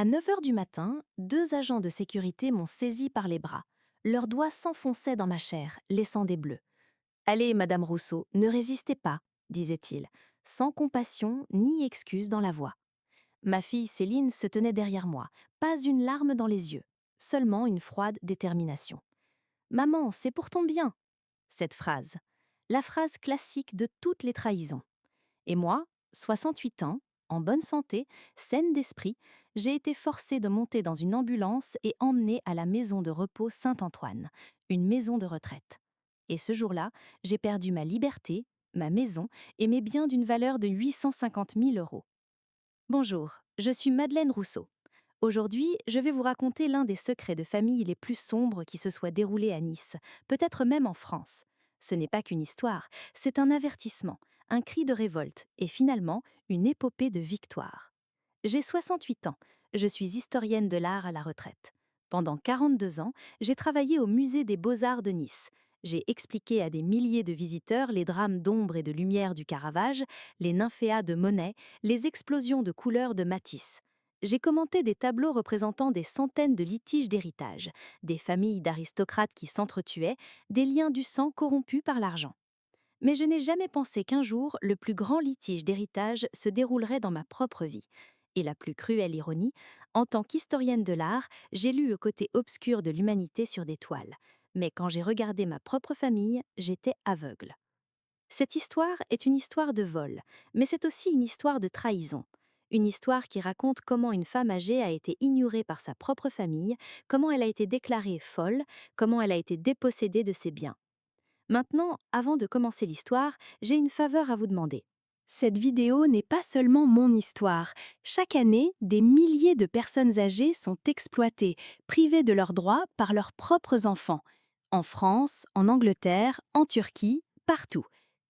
À 9 heures du matin, deux agents de sécurité m'ont saisi par les bras. Leurs doigts s'enfonçaient dans ma chair, laissant des bleus. Allez, Madame Rousseau, ne résistez pas, disait-il, sans compassion ni excuse dans la voix. Ma fille Céline se tenait derrière moi, pas une larme dans les yeux, seulement une froide détermination. Maman, c'est pour ton bien. Cette phrase, la phrase classique de toutes les trahisons. Et moi, 68 ans, en bonne santé, saine d'esprit, j'ai été forcée de monter dans une ambulance et emmenée à la maison de repos Saint-Antoine, une maison de retraite. Et ce jour-là, j'ai perdu ma liberté, ma maison et mes biens d'une valeur de 850 000 euros. Bonjour, je suis Madeleine Rousseau. Aujourd'hui, je vais vous raconter l'un des secrets de famille les plus sombres qui se soient déroulés à Nice, peut-être même en France. Ce n'est pas qu'une histoire, c'est un avertissement, un cri de révolte et finalement une épopée de victoire. J'ai 68 ans, je suis historienne de l'art à la retraite. Pendant 42 ans, j'ai travaillé au musée des beaux-arts de Nice. J'ai expliqué à des milliers de visiteurs les drames d'ombre et de lumière du Caravage, les nymphéas de Monet, les explosions de couleurs de Matisse. J'ai commenté des tableaux représentant des centaines de litiges d'héritage, des familles d'aristocrates qui s'entretuaient, des liens du sang corrompus par l'argent. Mais je n'ai jamais pensé qu'un jour, le plus grand litige d'héritage se déroulerait dans ma propre vie. Et la plus cruelle ironie, en tant qu'historienne de l'art, j'ai lu le côté obscur de l'humanité sur des toiles. Mais quand j'ai regardé ma propre famille, j'étais aveugle. Cette histoire est une histoire de vol, mais c'est aussi une histoire de trahison. Une histoire qui raconte comment une femme âgée a été ignorée par sa propre famille, comment elle a été déclarée folle, comment elle a été dépossédée de ses biens. Maintenant, avant de commencer l'histoire, j'ai une faveur à vous demander. Cette vidéo n'est pas seulement mon histoire. Chaque année, des milliers de personnes âgées sont exploitées, privées de leurs droits par leurs propres enfants. En France, en Angleterre, en Turquie, partout.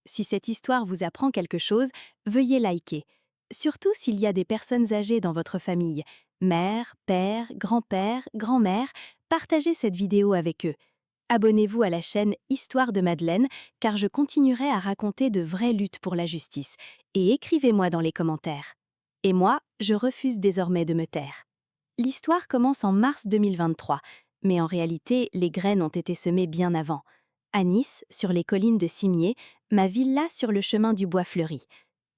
Si cette histoire vous apprend quelque chose, veuillez liker. Surtout s'il y a des personnes âgées dans votre famille. Mère, père, grand-père, grand-mère, partagez cette vidéo avec eux. Abonnez-vous à la chaîne Histoire de Madeleine, car je continuerai à raconter de vraies luttes pour la justice. Et écrivez-moi dans les commentaires. Et moi, je refuse désormais de me taire. L'histoire commence en mars 2023, mais en réalité, les graines ont été semées bien avant. À Nice, sur les collines de Cimier, ma villa sur le chemin du Bois Fleuri.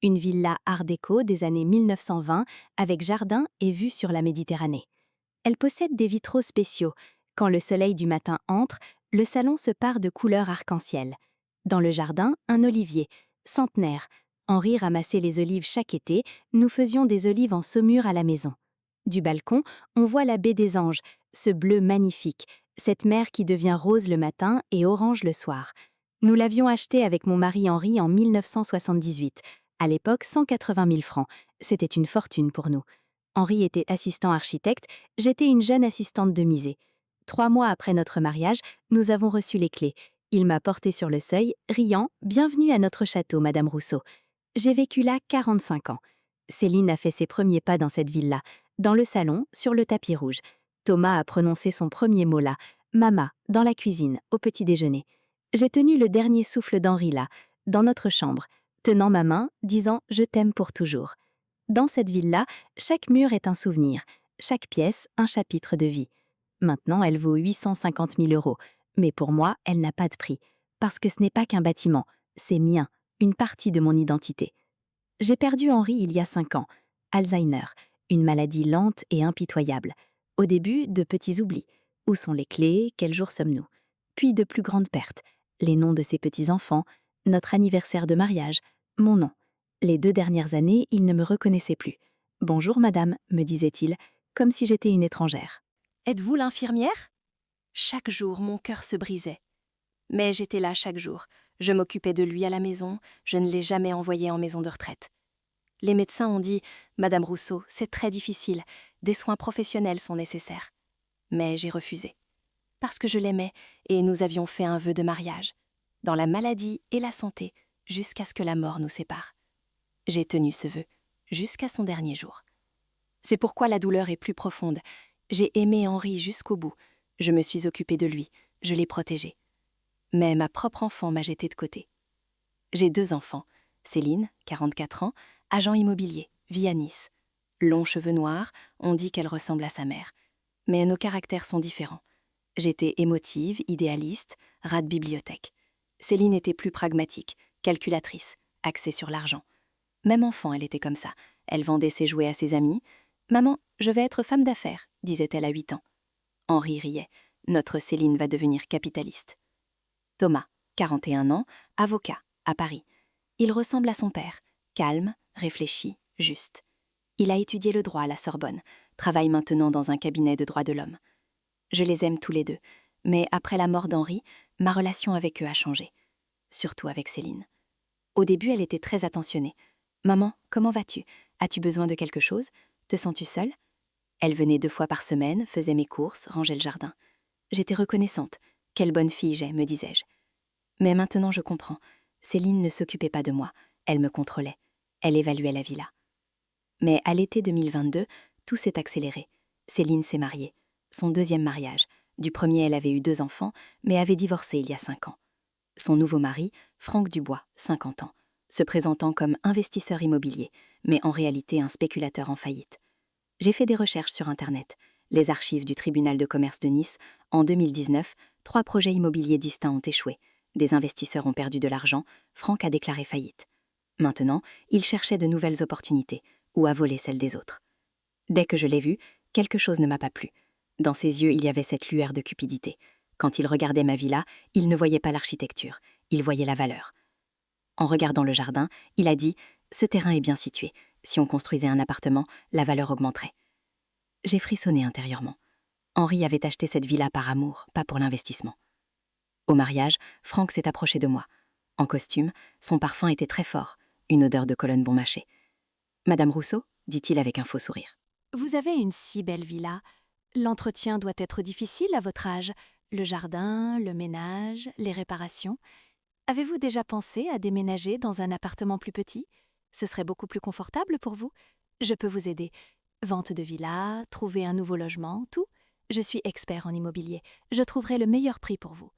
Une villa art déco des années 1920, avec jardin et vue sur la Méditerranée. Elle possède des vitraux spéciaux. Quand le soleil du matin entre, le salon se pare de couleurs arc-en-ciel. Dans le jardin, un olivier, centenaire. Henri ramassait les olives chaque été, nous faisions des olives en saumure à la maison. Du balcon, on voit la baie des Anges, ce bleu magnifique, cette mer qui devient rose le matin et orange le soir. Nous l'avions acheté avec mon mari Henri en 1978, à l'époque 180 000 francs. C'était une fortune pour nous. Henri était assistant architecte, j'étais une jeune assistante de musée. 3 mois après notre mariage, nous avons reçu les clés. Il m'a portée sur le seuil, riant « Bienvenue à notre château, Madame Rousseau ». J'ai vécu là 45 ans. Céline a fait ses premiers pas dans cette villa, dans le salon, sur le tapis rouge. Thomas a prononcé son premier mot là, Mama, dans la cuisine, au petit déjeuner. J'ai tenu le dernier souffle d'Henri là, dans notre chambre, tenant ma main, disant « Je t'aime pour toujours ». Dans cette villa, chaque mur est un souvenir, chaque pièce un chapitre de vie. Maintenant, elle vaut 850 000 euros, mais pour moi, elle n'a pas de prix, parce que ce n'est pas qu'un bâtiment, c'est mien, une partie de mon identité. J'ai perdu Henri il y a 5 ans, Alzheimer, une maladie lente et impitoyable. Au début, de petits oublis. Où sont les clés? Quel jour sommes-nous? Puis de plus grandes pertes. Les noms de ses petits-enfants, notre anniversaire de mariage, mon nom. Les 2 dernières années, il ne me reconnaissait plus. « Bonjour, madame », me disait-il, comme si j'étais une étrangère. « Êtes-vous l'infirmière ?» Chaque jour, mon cœur se brisait. Mais j'étais là chaque jour. Je m'occupais de lui à la maison, je ne l'ai jamais envoyé en maison de retraite. Les médecins ont dit « Madame Rousseau, c'est très difficile, des soins professionnels sont nécessaires. » Mais j'ai refusé. Parce que je l'aimais et nous avions fait un vœu de mariage, dans la maladie et la santé, jusqu'à ce que la mort nous sépare. J'ai tenu ce vœu, jusqu'à son dernier jour. C'est pourquoi la douleur est plus profonde. J'ai aimé Henri jusqu'au bout. Je me suis occupée de lui, je l'ai protégé. Mais ma propre enfant m'a jetée de côté. J'ai 2 enfants. Céline, 44 ans, agent immobilier, vit à Nice. Longs cheveux noirs, on dit qu'elle ressemble à sa mère. Mais nos caractères sont différents. J'étais émotive, idéaliste, rat de bibliothèque. Céline était plus pragmatique, calculatrice, axée sur l'argent. Même enfant, elle était comme ça. Elle vendait ses jouets à ses amis. « Maman, je vais être femme d'affaires », disait-elle à 8 ans. Henri riait. Notre Céline va devenir capitaliste. Thomas, 41 ans, avocat, à Paris. Il ressemble à son père, calme, réfléchi, juste. Il a étudié le droit à la Sorbonne, travaille maintenant dans un cabinet de droits de l'homme. Je les aime tous les deux, mais après la mort d'Henri, ma relation avec eux a changé. Surtout avec Céline. Au début, elle était très attentionnée. « Maman, comment vas-tu? As-tu besoin de quelque chose? Te sens-tu seule ?» Elle venait 2 fois par semaine, faisait mes courses, rangeait le jardin. J'étais reconnaissante. « Quelle bonne fille j'ai », me disais-je. Mais maintenant, je comprends. Céline ne s'occupait pas de moi. Elle me contrôlait. Elle évaluait la villa. Mais à l'été 2022, tout s'est accéléré. Céline s'est mariée. Son 2e mariage. Du premier, elle avait eu 2 enfants, mais avait divorcé il y a 5 ans. Son nouveau mari, Franck Dubois, 50 ans, se présentant comme investisseur immobilier, mais en réalité un spéculateur en faillite. J'ai fait des recherches sur Internet. Les archives du tribunal de commerce de Nice, en 2019, 3 projets immobiliers distincts ont échoué. Des investisseurs ont perdu de l'argent, Franck a déclaré faillite. Maintenant, il cherchait de nouvelles opportunités, ou a volé celles des autres. Dès que je l'ai vu, quelque chose ne m'a pas plu. Dans ses yeux, il y avait cette lueur de cupidité. Quand il regardait ma villa, il ne voyait pas l'architecture, il voyait la valeur. En regardant le jardin, il a dit « Ce terrain est bien situé. Si on construisait un appartement, la valeur augmenterait. » J'ai frissonné intérieurement. Henri avait acheté cette villa par amour, pas pour l'investissement. Au mariage, Franck s'est approché de moi. En costume, son parfum était très fort, une odeur de colonne bon mâché. « Madame Rousseau ?» dit-il avec un faux sourire. « Vous avez une si belle villa. L'entretien doit être difficile à votre âge. Le jardin, le ménage, les réparations. Avez-vous déjà pensé à déménager dans un appartement plus petit? Ce serait beaucoup plus confortable pour vous. Je peux vous aider. Vente de villa, trouver un nouveau logement, tout. Je suis expert en immobilier. Je trouverai le meilleur prix pour vous. »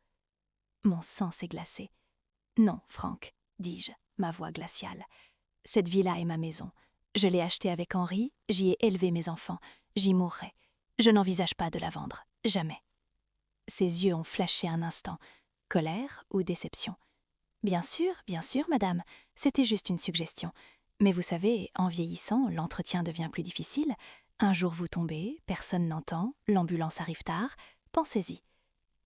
Mon sang s'est glacé. « Non, Franck, dis-je, ma voix glaciale. Cette villa est ma maison. Je l'ai achetée avec Henri, j'y ai élevé mes enfants. J'y mourrai. Je n'envisage pas de la vendre, jamais. » Ses yeux ont flashé un instant. Colère ou déception? « Bien sûr, madame. C'était juste une suggestion. Mais vous savez, en vieillissant, l'entretien devient plus difficile. Un jour vous tombez, personne n'entend, l'ambulance arrive tard. Pensez-y. »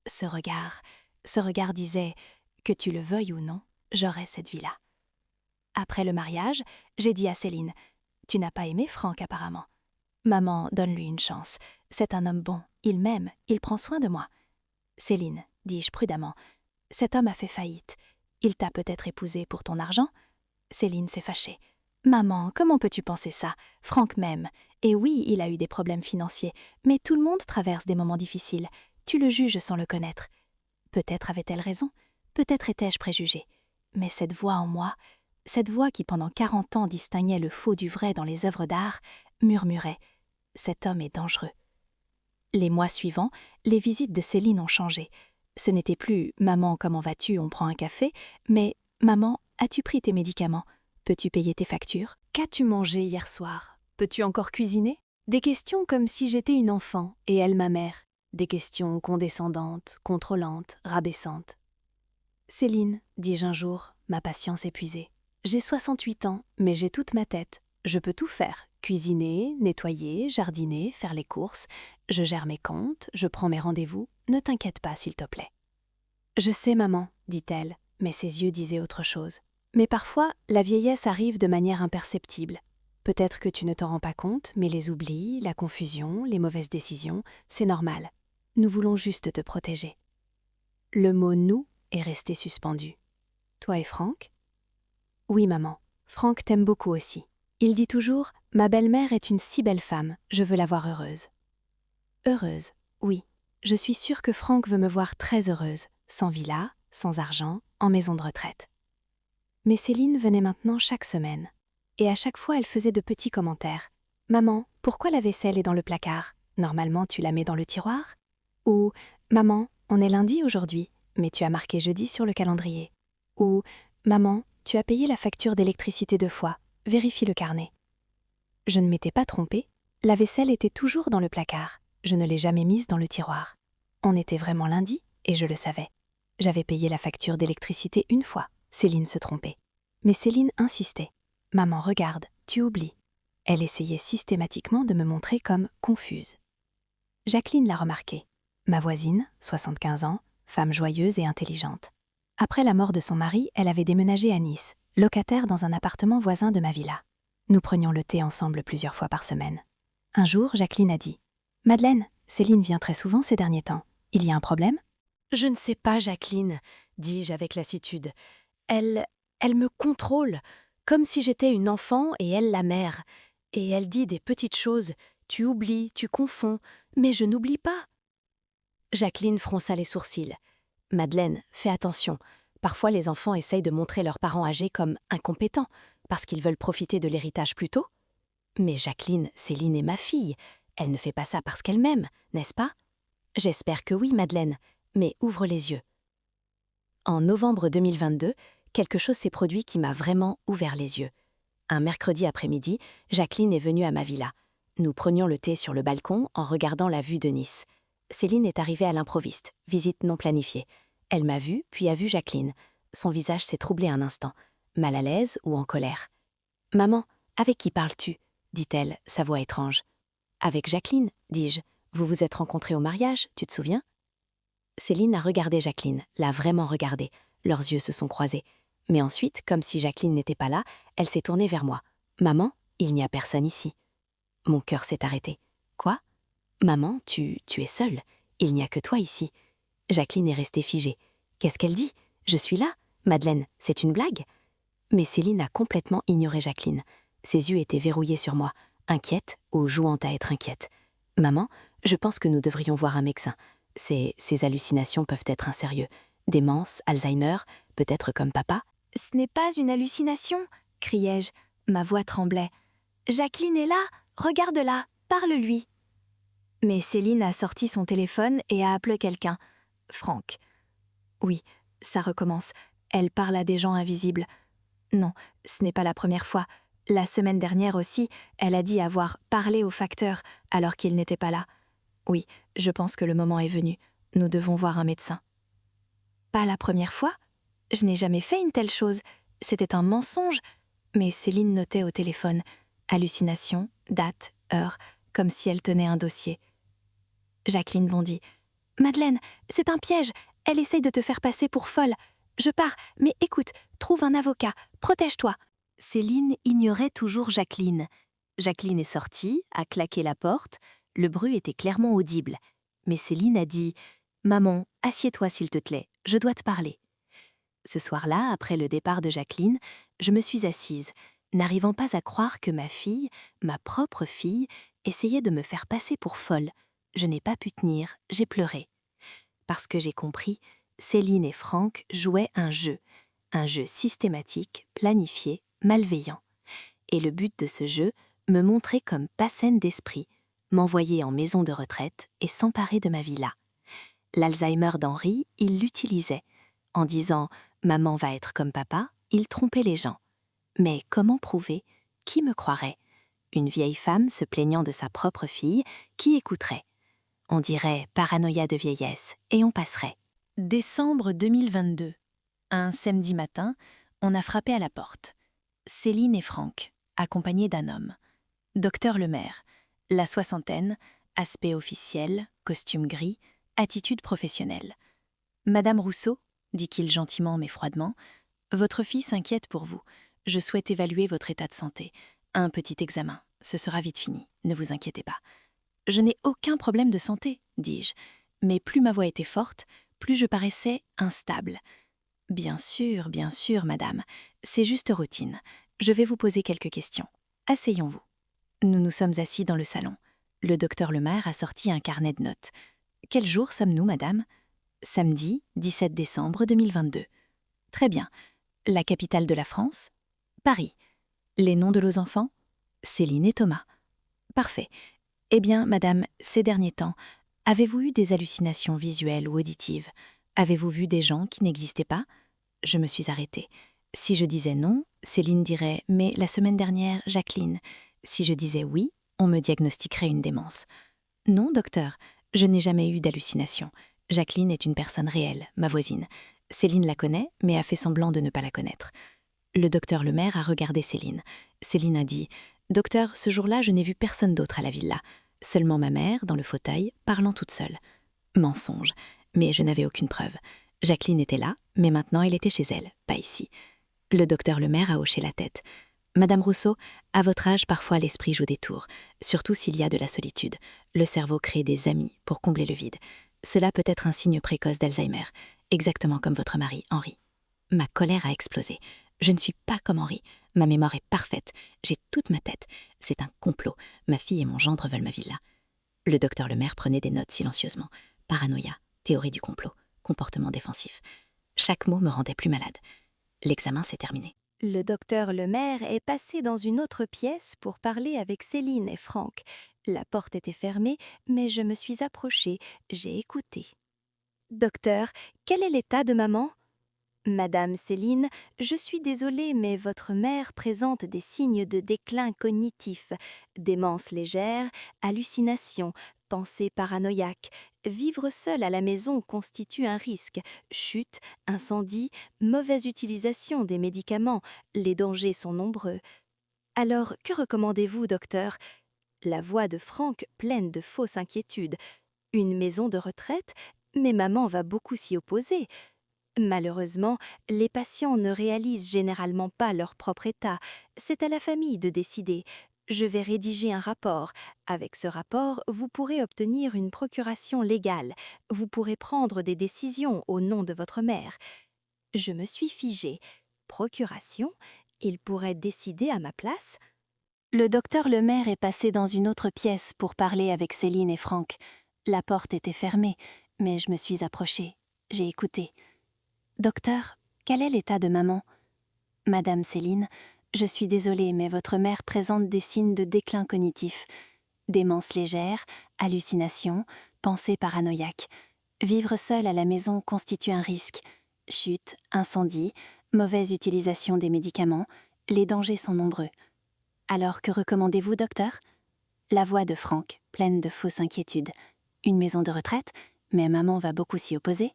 Ce regard disait « Que tu le veuilles ou non, j'aurai cette villa. » Après le mariage, j'ai dit à Céline « Tu n'as pas aimé Franck apparemment. Maman, donne-lui une chance. C'est un homme bon, il m'aime, il prend soin de moi. » Céline, dis-je prudemment, « Cet homme a fait faillite. Il t'a peut-être épousée pour ton argent ?» Céline s'est fâchée. « Maman, comment peux-tu penser ça? Franck m'aime. Et oui, il a eu des problèmes financiers, mais tout le monde traverse des moments difficiles. Tu le juges sans le connaître. » Peut-être avait-elle raison, peut-être étais-je préjugée. Mais cette voix en moi, cette voix qui pendant 40 ans distinguait le faux du vrai dans les œuvres d'art, murmurait « Cet homme est dangereux. » Les mois suivants, les visites de Céline ont changé. Ce n'était plus « Maman, comment vas-tu, on prend un café ?» mais « Maman, as-tu pris tes médicaments? Peux-tu payer tes factures? Qu'as-tu mangé hier soir? Peux-tu encore cuisiner ?» Des questions comme si j'étais une enfant et elle ma mère. Des questions condescendantes, contrôlantes, rabaissantes. « Céline, dis-je un jour, ma patience épuisée, j'ai 68 ans, mais j'ai toute ma tête. Je peux tout faire. Cuisiner, nettoyer, jardiner, faire les courses. Je gère mes comptes, je prends mes rendez-vous. Ne t'inquiète pas, s'il te plaît. » « Je sais, maman, dit-elle, mais ses yeux disaient autre chose. Mais parfois, la vieillesse arrive de manière imperceptible. Peut-être que tu ne t'en rends pas compte, mais les oublis, la confusion, les mauvaises décisions, c'est normal. Nous voulons juste te protéger. » Le mot « nous » est resté suspendu. « Toi et Franck ?» ?»« Oui, maman. Franck t'aime beaucoup aussi. Il dit toujours « Ma belle-mère est une si belle femme, je veux la voir heureuse. » Heureuse, oui. Je suis sûre que Franck veut me voir très heureuse, sans villa, sans argent, en maison de retraite. Mais Céline venait maintenant chaque semaine. Et à chaque fois, elle faisait de petits commentaires. « Maman, pourquoi la vaisselle est dans le placard? Normalement, tu la mets dans le tiroir ?» Ou « Maman, on est lundi aujourd'hui, mais tu as marqué jeudi sur le calendrier. » Ou « Maman, tu as payé la facture d'électricité 2 fois, vérifie le carnet. » Je ne m'étais pas trompée. La vaisselle était toujours dans le placard. Je ne l'ai jamais mise dans le tiroir. On était vraiment lundi, et je le savais. J'avais payé la facture d'électricité une fois. Céline se trompait. Mais Céline insistait. « Maman, regarde, tu oublies. » Elle essayait systématiquement de me montrer comme confuse. Jacqueline l'a remarqué. Ma voisine, 75 ans, femme joyeuse et intelligente. Après la mort de son mari, elle avait déménagé à Nice, locataire dans un appartement voisin de ma villa. Nous prenions le thé ensemble plusieurs fois par semaine. Un jour, Jacqueline a dit « Madeleine, Céline vient très souvent ces derniers temps. Il y a un problème ?» « Je ne sais pas, Jacqueline, dis-je avec lassitude. Elle me contrôle, comme si j'étais une enfant et elle la mère. Et elle dit des petites choses. Tu oublies, tu confonds, mais je n'oublie pas. » Jacqueline fronça les sourcils. « Madeleine, fais attention. Parfois, les enfants essayent de montrer leurs parents âgés comme incompétents, parce qu'ils veulent profiter de l'héritage plus tôt. Mais Jacqueline, Céline est ma fille. Elle ne fait pas ça parce qu'elle m'aime, n'est-ce pas? J'espère que oui, Madeleine, mais ouvre les yeux. » En novembre 2022, quelque chose s'est produit qui m'a vraiment ouvert les yeux. Un mercredi après-midi, Jacqueline est venue à ma villa. Nous prenions le thé sur le balcon en regardant la vue de Nice. Céline est arrivée à l'improviste, visite non planifiée. Elle m'a vue, puis a vu Jacqueline. Son visage s'est troublé un instant, mal à l'aise ou en colère. « Maman, avec qui parles-tu » dit-elle, sa voix étrange. « Avec Jacqueline, dis-je. Vous vous êtes rencontrés au mariage, tu te souviens ?» Céline a regardé Jacqueline, l'a vraiment regardée. Leurs yeux se sont croisés. Mais ensuite, comme si Jacqueline n'était pas là, elle s'est tournée vers moi. « Maman, il n'y a personne ici. » Mon cœur s'est arrêté. « Quoi ? Maman, tu es seule. Il n'y a que toi ici. » Jacqueline est restée figée. « Qu'est-ce qu'elle dit ? Je suis là. Madeleine, c'est une blague ?» Mais Céline a complètement ignoré Jacqueline. Ses yeux étaient verrouillés sur moi, inquiète ou jouant à être inquiète. « Maman, je pense que nous devrions voir un médecin. Ces hallucinations peuvent être un sérieux. Démence, Alzheimer, peut-être comme papa. » « Ce n'est pas une hallucination !» criai-je. Ma voix tremblait. « Jacqueline est là, regarde-la, parle-lui !» Mais Céline a sorti son téléphone et a appelé quelqu'un. Franck. Oui, ça recommence. Elle parle à des gens invisibles. Non, ce n'est pas la première fois. La semaine dernière aussi, elle a dit avoir parlé au facteur alors qu'il n'était pas là. Oui, je pense que le moment est venu. Nous devons voir un médecin. Pas la première fois ? Je n'ai jamais fait une telle chose. C'était un mensonge. Mais Céline notait au téléphone. Hallucination, date, heure, comme si elle tenait un dossier. Jacqueline bondit. « Madeleine, c'est un piège. Elle essaye de te faire passer pour folle. Je pars, mais écoute, trouve un avocat. Protège-toi. » Céline ignorait toujours Jacqueline. Jacqueline est sortie, a claqué la porte. Le bruit était clairement audible. Mais Céline a dit « Maman, assieds-toi s'il te plaît, je dois te parler. » Ce soir-là, après le départ de Jacqueline, je me suis assise, n'arrivant pas à croire que ma fille, ma propre fille, essayait de me faire passer pour folle. Je n'ai pas pu tenir, j'ai pleuré. Parce que j'ai compris, Céline et Franck jouaient un jeu systématique, planifié, malveillant. Et le but de ce jeu, me montrer comme pas saine d'esprit, m'envoyer en maison de retraite et s'emparer de ma villa. L'Alzheimer d'Henri, il l'utilisait. En disant « Maman va être comme papa », il trompait les gens. Mais comment prouver ? Qui me croirait ? Une vieille femme se plaignant de sa propre fille, qui écouterait ? On dirait « paranoïa de vieillesse » et on passerait. Décembre 2022. Un samedi matin, on a frappé à la porte. Céline et Franck, accompagnés d'un homme. Docteur Lemaire, la soixantaine, aspect officiel, costume gris, attitude professionnelle. « Madame Rousseau ?» dit-il gentiment mais froidement, « votre fille s'inquiète pour vous. Je souhaite évaluer votre état de santé. Un petit examen, ce sera vite fini, ne vous inquiétez pas. » « Je n'ai aucun problème de santé, dis-je, mais plus ma voix était forte, plus je paraissais instable. Bien sûr, madame, c'est juste routine. Je vais vous poser quelques questions. Asseyons-vous. » Nous nous sommes assis dans le salon. Le docteur Lemaire a sorti un carnet de notes. « Quel jour sommes-nous, madame ?»« Samedi, 17 décembre 2022. »« Très bien. La capitale de la France ? » ?»« Paris. » « Les noms de nos enfants ? » ?»« Céline et Thomas. »« Parfait. Eh bien, madame, ces derniers temps, avez-vous eu des hallucinations visuelles ou auditives ? Avez-vous vu des gens qui n'existaient pas ? Je me suis arrêtée. Si je disais non, Céline dirait « Mais la semaine dernière, Jacqueline, Si je disais oui, on me diagnostiquerait une démence. Non, docteur, je n'ai jamais eu d'hallucination. Jacqueline est une personne réelle, ma voisine. Céline la connaît, mais a fait semblant de ne pas la connaître. Le docteur Lemaire a regardé Céline. Céline a dit « Docteur, ce jour-là, je n'ai vu personne d'autre à la villa. Seulement ma mère, dans le fauteuil, parlant toute seule. » Mensonge. Mais je n'avais aucune preuve. Jacqueline était là, mais maintenant elle était chez elle, pas ici. Le docteur Lemaire a hoché la tête. Madame Rousseau, à votre âge, parfois l'esprit joue des tours, surtout s'il y a de la solitude. Le cerveau crée des amis pour combler le vide. Cela peut être un signe précoce d'Alzheimer, exactement comme votre mari, Henri. Ma colère a explosé. Je ne suis pas comme Henri. Ma mémoire est parfaite. J'ai toute ma tête. C'est un complot. Ma fille et mon gendre veulent ma villa. Le docteur Lemaire prenait des notes silencieusement. Paranoïa, théorie du complot, comportement défensif. Chaque mot me rendait plus malade. L'examen s'est terminé. Le docteur Lemaire est passé dans une autre pièce pour parler avec Céline et Franck. La porte était fermée, mais je me suis approchée, j'ai écouté. Docteur, quel est l'état de maman? Madame Céline, je suis désolée, mais votre mère présente des signes de déclin cognitif, démence légère, hallucinations, pensées paranoïaques. Vivre seule à la maison constitue un risque. Chute, incendie, mauvaise utilisation des médicaments, les dangers sont nombreux. Alors, que recommandez-vous, docteur? La voix de Franck pleine de fausses inquiétudes. Une maison de retraite? Mais maman va beaucoup s'y opposer. Malheureusement, les patients ne réalisent généralement pas leur propre état. C'est à la famille de décider. Je vais rédiger un rapport. Avec ce rapport, vous pourrez obtenir une procuration légale. Vous pourrez prendre des décisions au nom de votre mère. Je me suis figée. Procuration? Il pourrait décider à ma place? Le docteur Lemaire est passé dans une autre pièce pour parler avec Céline et Franck. La porte était fermée, mais je me suis approchée. J'ai écouté. Docteur, quel est l'état de maman? Madame Céline, je suis désolée, mais votre mère présente des signes de déclin cognitif. Démence légère, hallucinations, pensées paranoïaques. Vivre seule à la maison constitue un risque. Chute, incendie, mauvaise utilisation des médicaments, les dangers sont nombreux. Alors que recommandez-vous, docteur? La voix de Franck, pleine de fausses inquiétudes. Une maison de retraite, mais maman va beaucoup s'y opposer.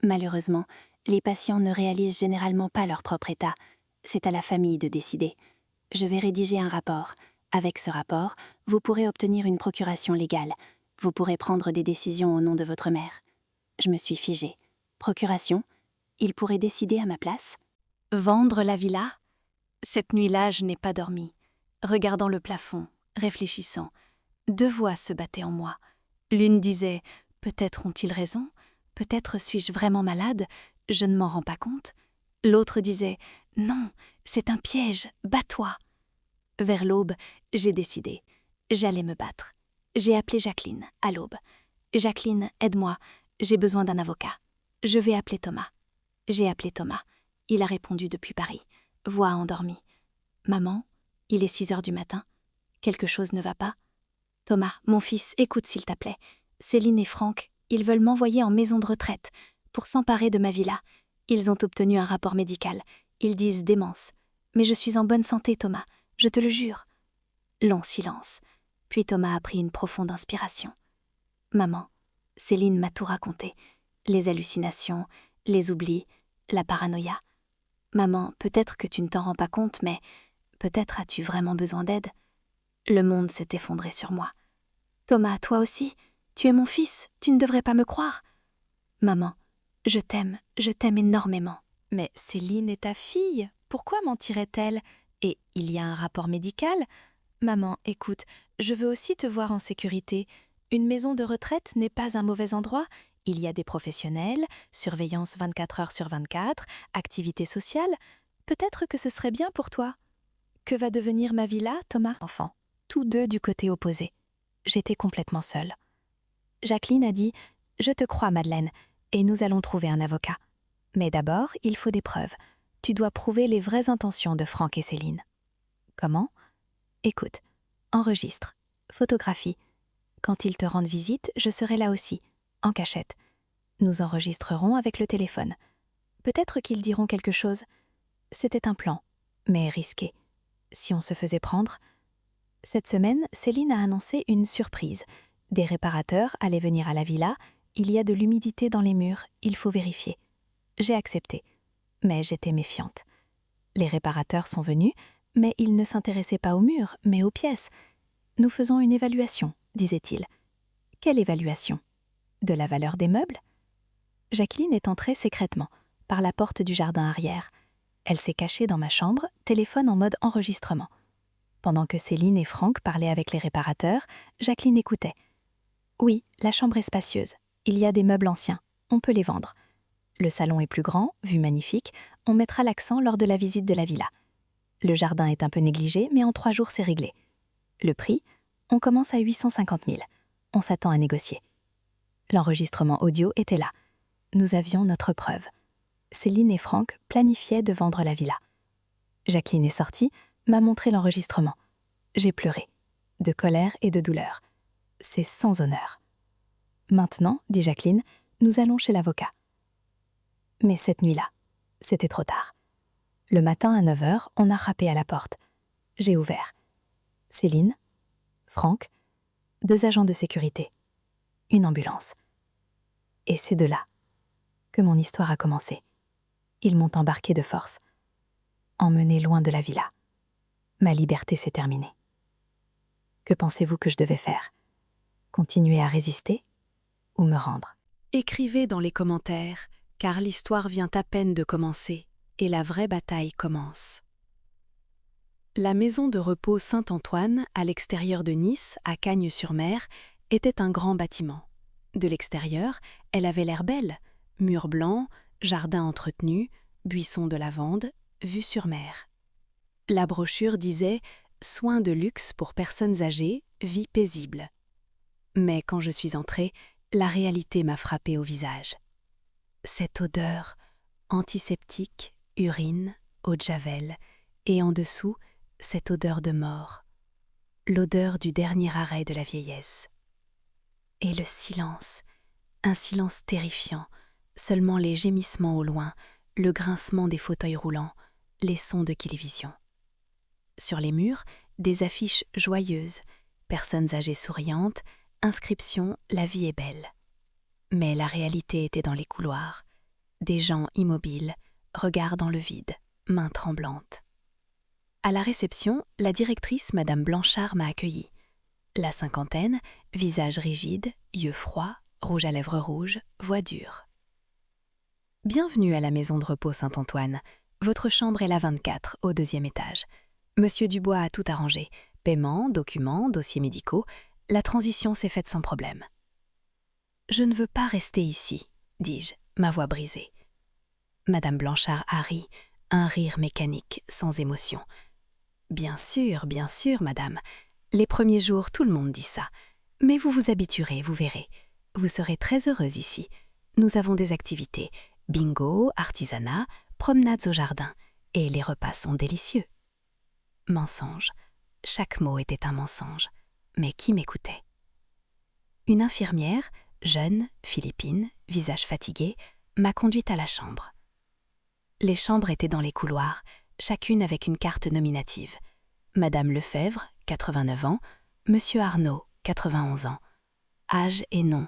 Malheureusement, les patients ne réalisent généralement pas leur propre état. C'est à la famille de décider. Je vais rédiger un rapport. Avec ce rapport, vous pourrez obtenir une procuration légale. Vous pourrez prendre des décisions au nom de votre mère. Je me suis figée. Procuration? Il pourrait décider à ma place? Vendre la villa? Cette nuit-là, je n'ai pas dormi. Regardant le plafond, réfléchissant, deux voix se battaient en moi. L'une disait « Peut-être ont-ils raison ? Peut-être suis-je vraiment malade, je ne m'en rends pas compte. » L'autre disait « Non, c'est un piège, bats-toi. » Vers l'aube, j'ai décidé. J'allais me battre. J'ai appelé Jacqueline, à l'aube. « Jacqueline, aide-moi, j'ai besoin d'un avocat. » Je vais appeler Thomas. J'ai appelé Thomas. Il a répondu depuis Paris. Voix endormie. « Maman, il est 6 heures du matin. Quelque chose ne va pas. » « Thomas, mon fils, écoute s'il te plaît. Céline et Franck, ils veulent m'envoyer en maison de retraite pour s'emparer de ma villa. Ils ont obtenu un rapport médical. Ils disent démence. Mais je suis en bonne santé, Thomas, je te le jure. » Long silence. Puis Thomas a pris une profonde inspiration. « Maman, Céline m'a tout raconté. Les hallucinations, les oublis, la paranoïa. Maman, peut-être que tu ne t'en rends pas compte, mais peut-être as-tu vraiment besoin d'aide. » Le monde s'est effondré sur moi. « Thomas, toi aussi, tu es mon fils, tu ne devrais pas me croire. »« Maman, je t'aime énormément. »« Mais Céline est ta fille, pourquoi mentirait-elle? Et il y a un rapport médical? Maman, écoute, je veux aussi te voir en sécurité. Une maison de retraite n'est pas un mauvais endroit. Il y a des professionnels, surveillance 24 heures sur 24, activités sociales. Peut-être que ce serait bien pour toi. » Que va devenir ma villa, Thomas? Enfant, tous deux du côté opposé. J'étais complètement seule. Jacqueline a dit « Je te crois, Madeleine, et nous allons trouver un avocat. Mais d'abord, il faut des preuves. Tu dois prouver les vraies intentions de Franck et Céline. » Comment? Écoute, enregistre, photographie. Quand ils te rendent visite, je serai là aussi, en cachette. Nous enregistrerons avec le téléphone. Peut-être qu'ils diront quelque chose. C'était un plan, mais risqué. Si on se faisait prendre, Cette semaine, Céline a annoncé une surprise. Des réparateurs allaient venir à la villa. Il y a de l'humidité dans les murs, il faut vérifier. J'ai accepté, mais j'étais méfiante. Les réparateurs sont venus, mais ils ne s'intéressaient pas aux murs, mais aux pièces. Nous faisons une évaluation, disait-il. Quelle évaluation? De la valeur des meubles? Jacqueline est entrée secrètement, par la porte du jardin arrière. Elle s'est cachée dans ma chambre, téléphone en mode enregistrement. Pendant que Céline et Franck parlaient avec les réparateurs, Jacqueline écoutait. Oui, la chambre est spacieuse. Il y a des meubles anciens. On peut les vendre. Le salon est plus grand, vue magnifique. On mettra l'accent lors de la visite de la villa. Le jardin est un peu négligé, mais en 3 jours, c'est réglé. Le prix? On commence à 850 000. On s'attend à négocier. L'enregistrement audio était là. Nous avions notre preuve. Céline et Franck planifiaient de vendre la villa. Jacqueline est sortie, m'a montré l'enregistrement. J'ai pleuré, de colère et de douleur. C'est sans honneur. Maintenant, dit Jacqueline, nous allons chez l'avocat. Mais cette nuit-là, c'était trop tard. Le matin à 9h, on a frappé à la porte. J'ai ouvert. Céline, Franck, 2 agents de sécurité, une ambulance. Et c'est de là que mon histoire a commencé. Ils m'ont embarqué de force, emmené loin de la villa. Ma liberté s'est terminée. Que pensez-vous que je devais faire? Continuer à résister ou me rendre? Écrivez dans les commentaires, car l'histoire vient à peine de commencer et la vraie bataille commence. La maison de repos Saint-Antoine, à l'extérieur de Nice, à Cagnes-sur-Mer, était un grand bâtiment. De l'extérieur, elle avait l'air belle, murs blancs, jardin entretenu, buissons de lavande, vue sur mer. La brochure disait « Soins de luxe pour personnes âgées, vie paisible ». Mais quand je suis entrée, la réalité m'a frappée au visage. Cette odeur, antiseptique, urine, eau de javel, et en dessous, cette odeur de mort, l'odeur du dernier arrêt de la vieillesse. Et le silence, un silence terrifiant, seulement les gémissements au loin, le grincement des fauteuils roulants, les sons de télévision. Sur les murs, des affiches joyeuses, personnes âgées souriantes, inscription « La vie est belle ». Mais la réalité était dans les couloirs, des gens immobiles, regards dans le vide, mains tremblantes. À la réception, la directrice, Madame Blanchard, m'a accueillie. La cinquantaine, visage rigide, yeux froids, rouge à lèvres rouges, voix dure. Bienvenue à la maison de repos Saint-Antoine. Votre chambre est la 24, au 2e étage. Monsieur Dubois a tout arrangé. Paiement, documents, dossiers médicaux. La transition s'est faite sans problème. Je ne veux pas rester ici, dis-je, ma voix brisée. Madame Blanchard a ri, un rire mécanique, sans émotion. Bien sûr, madame. Les premiers jours, tout le monde dit ça. Mais vous vous habituerez, vous verrez. Vous serez très heureuse ici. Nous avons des activités. Bingo, artisanat, promenades au jardin. Et les repas sont délicieux. Mensonge. Chaque mot était un mensonge. Mais qui m'écoutait? Une infirmière, jeune, philippine, visage fatigué, m'a conduite à la chambre. Les chambres étaient dans les couloirs, chacune avec une carte nominative. Madame Lefebvre, 89 ans, Monsieur Arnaud, 91 ans. Âge et nom,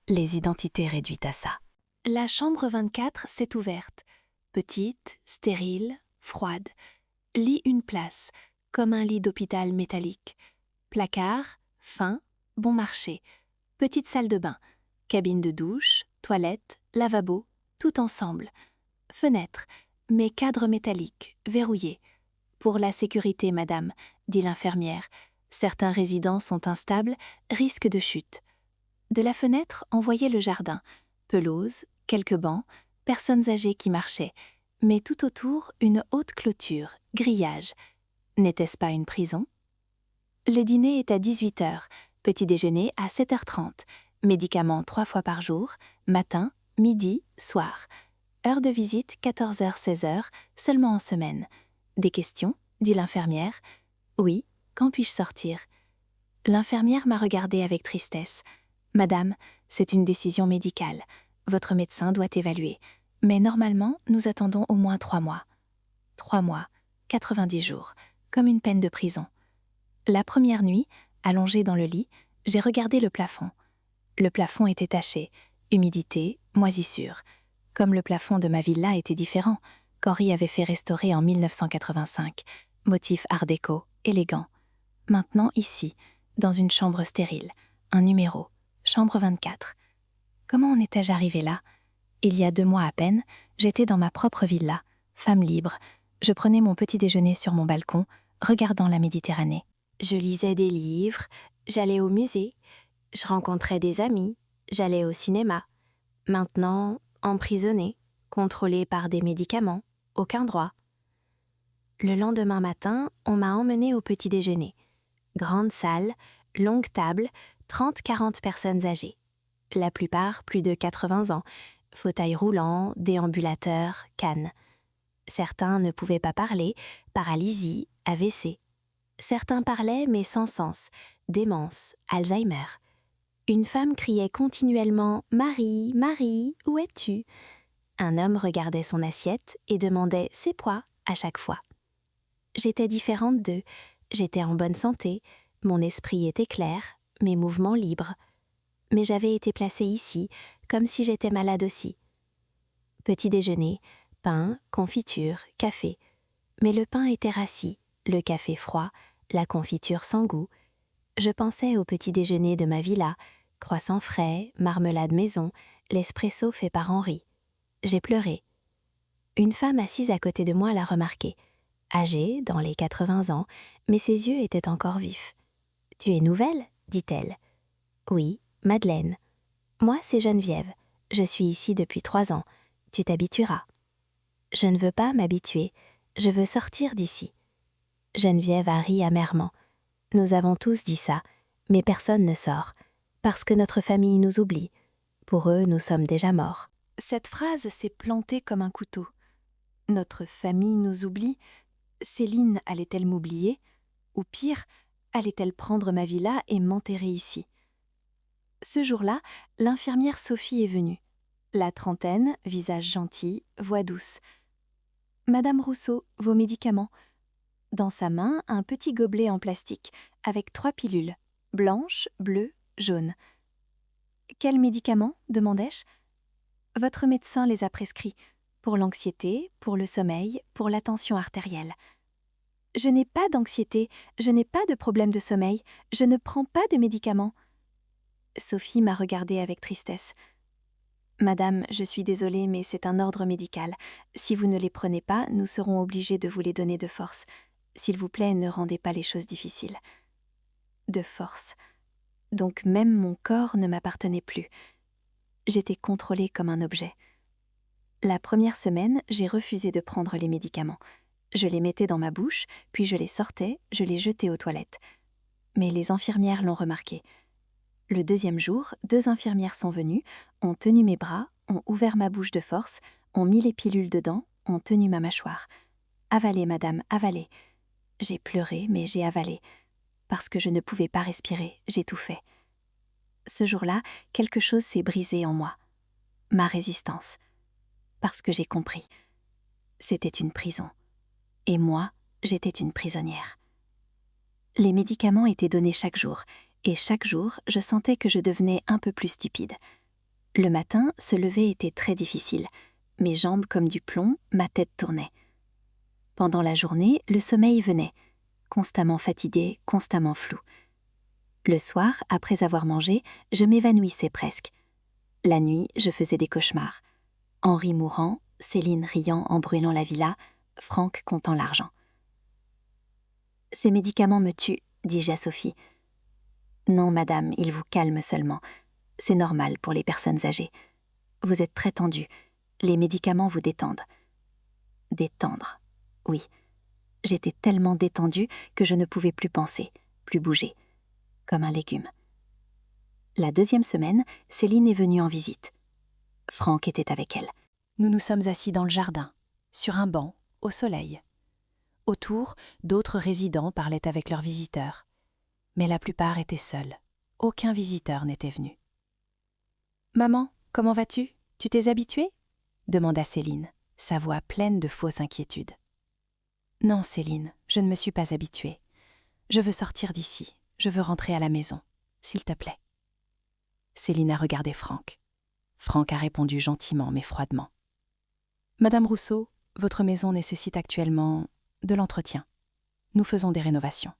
les identités réduites à ça. La chambre 24 s'est ouverte. Petite, stérile, froide. Lit une place, comme un lit d'hôpital métallique. Placard, fin, bon marché. Petite salle de bain. Cabine de douche, toilette, lavabo, tout ensemble. Fenêtre, mais cadre métallique, verrouillé. Pour la sécurité, madame, dit l'infirmière. Certains résidents sont instables, risque de chute. De la fenêtre, on voyait le jardin. Pelouse, quelques bancs, personnes âgées qui marchaient. Mais tout autour, une haute clôture, grillage. N'était-ce pas une prison? Le dîner est à 18h, petit déjeuner à 7h30, médicaments 3 fois par jour, matin, midi, soir. Heure de visite 14h-16h, seulement en semaine. Des questions? Dit l'infirmière. Oui, quand puis-je sortir? L'infirmière m'a regardée avec tristesse. Madame, c'est une décision médicale. Votre médecin doit évaluer. Mais normalement, nous attendons au moins 3 mois. 3 mois, 90 jours, comme une peine de prison. La première nuit, allongée dans le lit, j'ai regardé le plafond. Le plafond était taché, humidité, moisissure. Comme le plafond de ma villa était différent, qu'Henri avait fait restaurer en 1985. Motif art déco, élégant. Maintenant ici, dans une chambre stérile, un numéro, chambre 24. Comment en étais-je arrivée là? Il y a 2 mois à peine, j'étais dans ma propre villa, femme libre. Je prenais mon petit déjeuner sur mon balcon, regardant la Méditerranée. Je lisais des livres, j'allais au musée, je rencontrais des amis, j'allais au cinéma. Maintenant, emprisonnée, contrôlée par des médicaments, aucun droit. Le lendemain matin, on m'a emmenée au petit déjeuner. Grande salle, longue table, 30-40 personnes âgées. La plupart plus de 80 ans, fauteuils roulants, déambulateurs, cannes. Certains ne pouvaient pas parler, paralysie, AVC. Certains parlaient mais sans sens, démence, Alzheimer. Une femme criait continuellement « Marie, Marie, où es-tu » Un homme regardait son assiette et demandait « C'est quoi ?» à chaque fois. J'étais différente d'eux, j'étais en bonne santé, mon esprit était clair, mes mouvements libres. Mais j'avais été placée ici, comme si j'étais malade aussi. Petit déjeuner, pain, confiture, café. Mais le pain était rassis, le café froid, la confiture sans goût. Je pensais au petit déjeuner de ma villa, croissants frais, marmelade maison, l'espresso fait par Henri. J'ai pleuré. Une femme assise à côté de moi l'a remarqué. Âgée, dans les 80 ans, mais ses yeux étaient encore vifs. « Tu es nouvelle ?» dit-elle. « Oui, Madeleine. Moi, c'est Geneviève. Je suis ici depuis 3 ans. Tu t'habitueras. » Je ne veux pas m'habituer. Je veux sortir d'ici. Geneviève a ri amèrement. Nous avons tous dit ça, mais personne ne sort, parce que notre famille nous oublie. Pour eux, nous sommes déjà morts. Cette phrase s'est plantée comme un couteau. Notre famille nous oublie. Céline allait-elle m'oublier? Ou pire, allait-elle prendre ma villa et m'enterrer ici? Ce jour-là, l'infirmière Sophie est venue. La trentaine, visage gentil, voix douce. « Madame Rousseau, vos médicaments. » Dans sa main, un petit gobelet en plastique, avec 3 pilules, blanche, bleue, jaune. « Quels médicaments ?» demandai-je. « Votre médecin les a prescrits, pour l'anxiété, pour le sommeil, pour la tension artérielle. » « Je n'ai pas d'anxiété, je n'ai pas de problème de sommeil, je ne prends pas de médicaments. » Sophie m'a regardée avec tristesse. « Madame, je suis désolée, mais c'est un ordre médical. Si vous ne les prenez pas, nous serons obligés de vous les donner de force. S'il vous plaît, ne rendez pas les choses difficiles. » De force. Donc même mon corps ne m'appartenait plus. J'étais contrôlée comme un objet. La première semaine, j'ai refusé de prendre les médicaments. Je les mettais dans ma bouche, puis je les sortais, je les jetais aux toilettes. Mais les infirmières l'ont remarqué. Le 2e jour, 2 infirmières sont venues, ont tenu mes bras, ont ouvert ma bouche de force, ont mis les pilules dedans, ont tenu ma mâchoire. « Avalez, madame, avalez. » J'ai pleuré, mais j'ai avalé. Parce que je ne pouvais pas respirer, j'étouffais. Ce jour-là, quelque chose s'est brisé en moi. Ma résistance. Parce que j'ai compris. C'était une prison. Et moi, j'étais une prisonnière. Les médicaments étaient donnés chaque jour, et chaque jour, je sentais que je devenais un peu plus stupide. Le matin, se lever était très difficile. Mes jambes comme du plomb, ma tête tournait. Pendant la journée, le sommeil venait, constamment fatigué, constamment flou. Le soir, après avoir mangé, je m'évanouissais presque. La nuit, je faisais des cauchemars. Henri mourant, Céline riant en brûlant la villa, Franck comptant l'argent. « Ces médicaments me tuent, dis-je à Sophie. »« Non, madame, ils vous calment seulement. C'est normal pour les personnes âgées. Vous êtes très tendue. Les médicaments vous détendent. » Détendre, oui. J'étais tellement détendue que je ne pouvais plus penser, plus bouger, comme un légume. La 2e semaine, Céline est venue en visite. Franck était avec elle. Nous nous sommes assis dans le jardin, sur un banc, au soleil. Autour, d'autres résidents parlaient avec leurs visiteurs. Mais la plupart étaient seuls. Aucun visiteur n'était venu. « Maman, comment vas-tu? Tu t'es habituée ?» demanda Céline, sa voix pleine de fausse inquiétude. « Non, Céline, je ne me suis pas habituée. Je veux sortir d'ici. Je veux rentrer à la maison. S'il te plaît. Céline a regardé Franck. Franck a répondu gentiment mais froidement. Madame Rousseau, votre maison nécessite actuellement de l'entretien. Nous faisons des rénovations.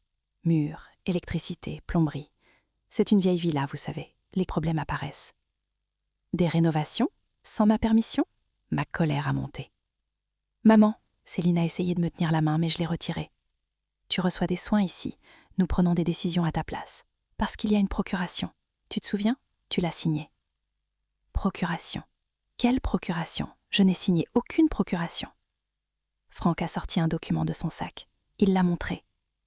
Murs, électricité, plomberie. C'est une vieille villa, vous savez. Les problèmes apparaissent. Des rénovations? Sans ma permission? Ma colère a monté. Maman, Céline a essayé de me tenir la main, mais je l'ai retirée. Tu reçois des soins ici. Nous prenons des décisions à ta place. Parce qu'il y a une procuration. Tu te souviens? Tu l'as signée. Procuration. Quelle procuration? Je n'ai signé aucune procuration. Franck a sorti un document de son sac. Il l'a montré.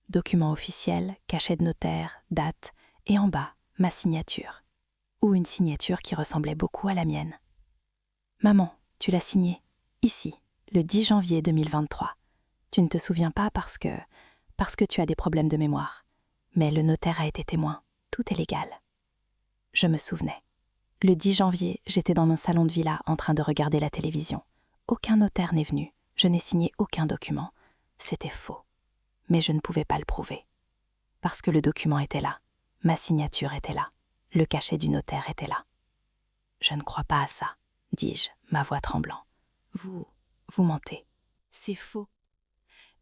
Document officiel, cachet de notaire, date, et en bas, ma signature. Ou une signature qui ressemblait beaucoup à la mienne. Maman, tu l'as signé, ici, le 10 janvier 2023. Tu ne te souviens pas parce que tu as des problèmes de mémoire. Mais le notaire a été témoin, tout est légal. Je me souvenais. Le 10 janvier, j'étais dans mon salon de villa en train de regarder la télévision. Aucun notaire n'est venu, je n'ai signé aucun document. C'était faux. Mais je ne pouvais pas le prouver. Parce que le document était là, ma signature était là, le cachet du notaire était là. Je ne crois pas à ça, dis-je, ma voix tremblant. Vous mentez. C'est faux.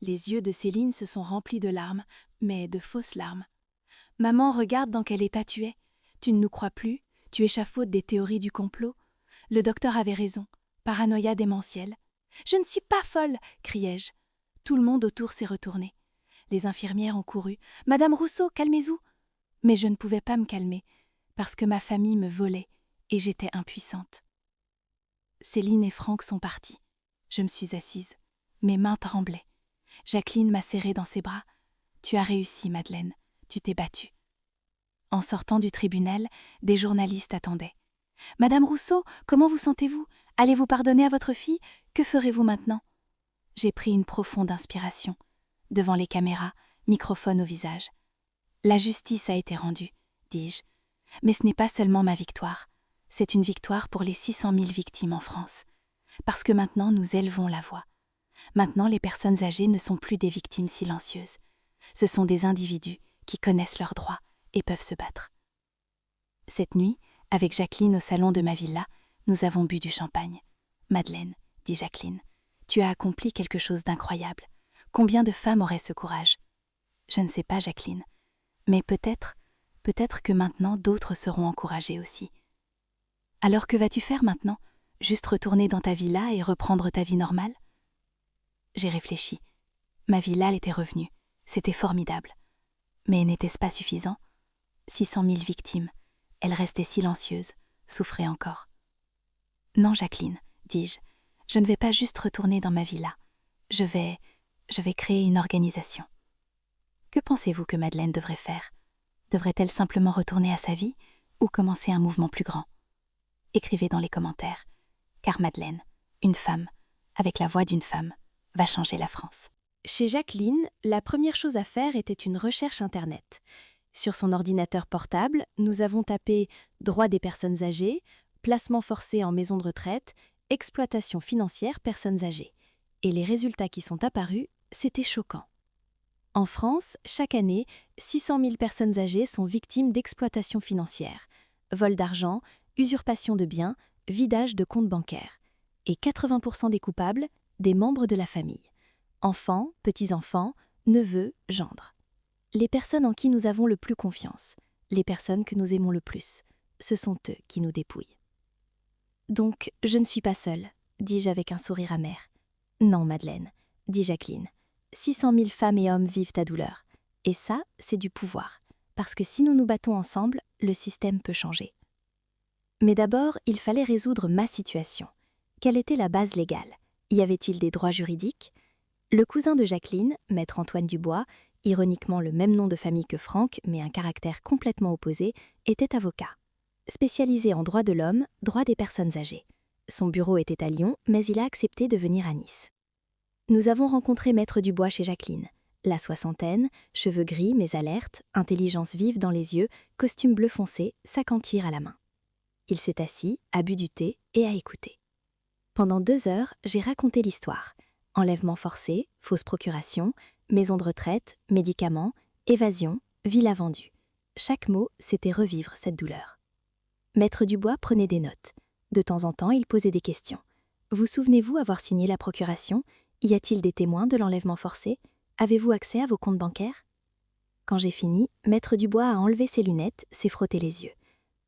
Les yeux de Céline se sont remplis de larmes, mais de fausses larmes. Maman, regarde dans quel état tu es. Tu ne nous crois plus, tu échafaudes des théories du complot. Le docteur avait raison, paranoïa démentielle. Je ne suis pas folle, criai-je. Tout le monde autour s'est retourné. Les infirmières ont couru. Madame Rousseau, calmez-vous. Mais je ne pouvais pas me calmer, parce que ma famille me volait et j'étais impuissante. Céline et Franck sont partis. Je me suis assise. Mes mains tremblaient. Jacqueline m'a serrée dans ses bras. Tu as réussi, Madeleine. Tu t'es battue. En sortant du tribunal, des journalistes attendaient. Madame Rousseau, comment vous sentez-vous? Allez-vous pardonner à votre fille? Que ferez-vous maintenant? J'ai pris une profonde inspiration. Devant les caméras, microphone au visage. La justice a été rendue, dis-je. Mais ce n'est pas seulement ma victoire. C'est une victoire pour les 600 000 victimes en France. Parce que maintenant, nous élevons la voix. Maintenant, les personnes âgées ne sont plus des victimes silencieuses. Ce sont des individus qui connaissent leurs droits et peuvent se battre. Cette nuit, avec Jacqueline au salon de ma villa, nous avons bu du champagne. Madeleine, dit Jacqueline, tu as accompli quelque chose d'incroyable. Combien de femmes auraient ce courage? Je ne sais pas, Jacqueline, mais peut-être que maintenant d'autres seront encouragées aussi. Alors que vas-tu faire maintenant? Juste retourner dans ta villa et reprendre ta vie normale? J'ai réfléchi. Ma villa était revenue. C'était formidable. Mais n'était-ce pas suffisant? 600 000 victimes. Elles restaient silencieuses, souffraient encore. Non, Jacqueline, dis-je, je ne vais pas juste retourner dans ma villa. Je vais créer une organisation. Que pensez-vous que Madeleine devrait faire? Devrait-elle simplement retourner à sa vie ou commencer un mouvement plus grand? Écrivez dans les commentaires, car Madeleine, une femme, avec la voix d'une femme, va changer la France. Chez Jacqueline, la première chose à faire était une recherche Internet. Sur son ordinateur portable, nous avons tapé « droits des personnes âgées »,« placement forcé en maison de retraite »,« exploitation financière personnes âgées ». Et les résultats qui sont apparus, c'était choquant. En France, chaque année, 600 000 personnes âgées sont victimes d'exploitation financière, vol d'argent, usurpation de biens, vidage de comptes bancaires. Et 80% des coupables, des membres de la famille. Enfants, petits-enfants, neveux, gendres. Les personnes en qui nous avons le plus confiance, les personnes que nous aimons le plus, ce sont eux qui nous dépouillent. Donc, je ne suis pas seule, dis-je avec un sourire amer. Non, Madeleine, dit Jacqueline. 600 000 femmes et hommes vivent ta douleur. Et ça, c'est du pouvoir. Parce que si nous nous battons ensemble, le système peut changer. Mais d'abord, il fallait résoudre ma situation. Quelle était la base légale? Y avait-il des droits juridiques? Le cousin de Jacqueline, maître Antoine Dubois, ironiquement le même nom de famille que Franck, mais un caractère complètement opposé, était avocat. Spécialisé en droit de l'homme, droit des personnes âgées. Son bureau était à Lyon, mais il a accepté de venir à Nice. Nous avons rencontré maître Dubois chez Jacqueline. La soixantaine, cheveux gris mais alertes, intelligence vive dans les yeux, costume bleu foncé, sac en cuir à la main. Il s'est assis, a bu du thé et a écouté. Pendant 2 heures, j'ai raconté l'histoire. Enlèvement forcé, fausse procuration, maison de retraite, médicaments, Évasion, villa vendue. Chaque mot, c'était revivre cette douleur. Maître Dubois prenait des notes. De temps en temps, il posait des questions. Vous souvenez-vous avoir signé la procuration? Y a-t-il des témoins de l'enlèvement forcé? Avez-vous accès à vos comptes bancaires? Quand j'ai fini, Maître Dubois a enlevé ses lunettes, s'est frotté les yeux.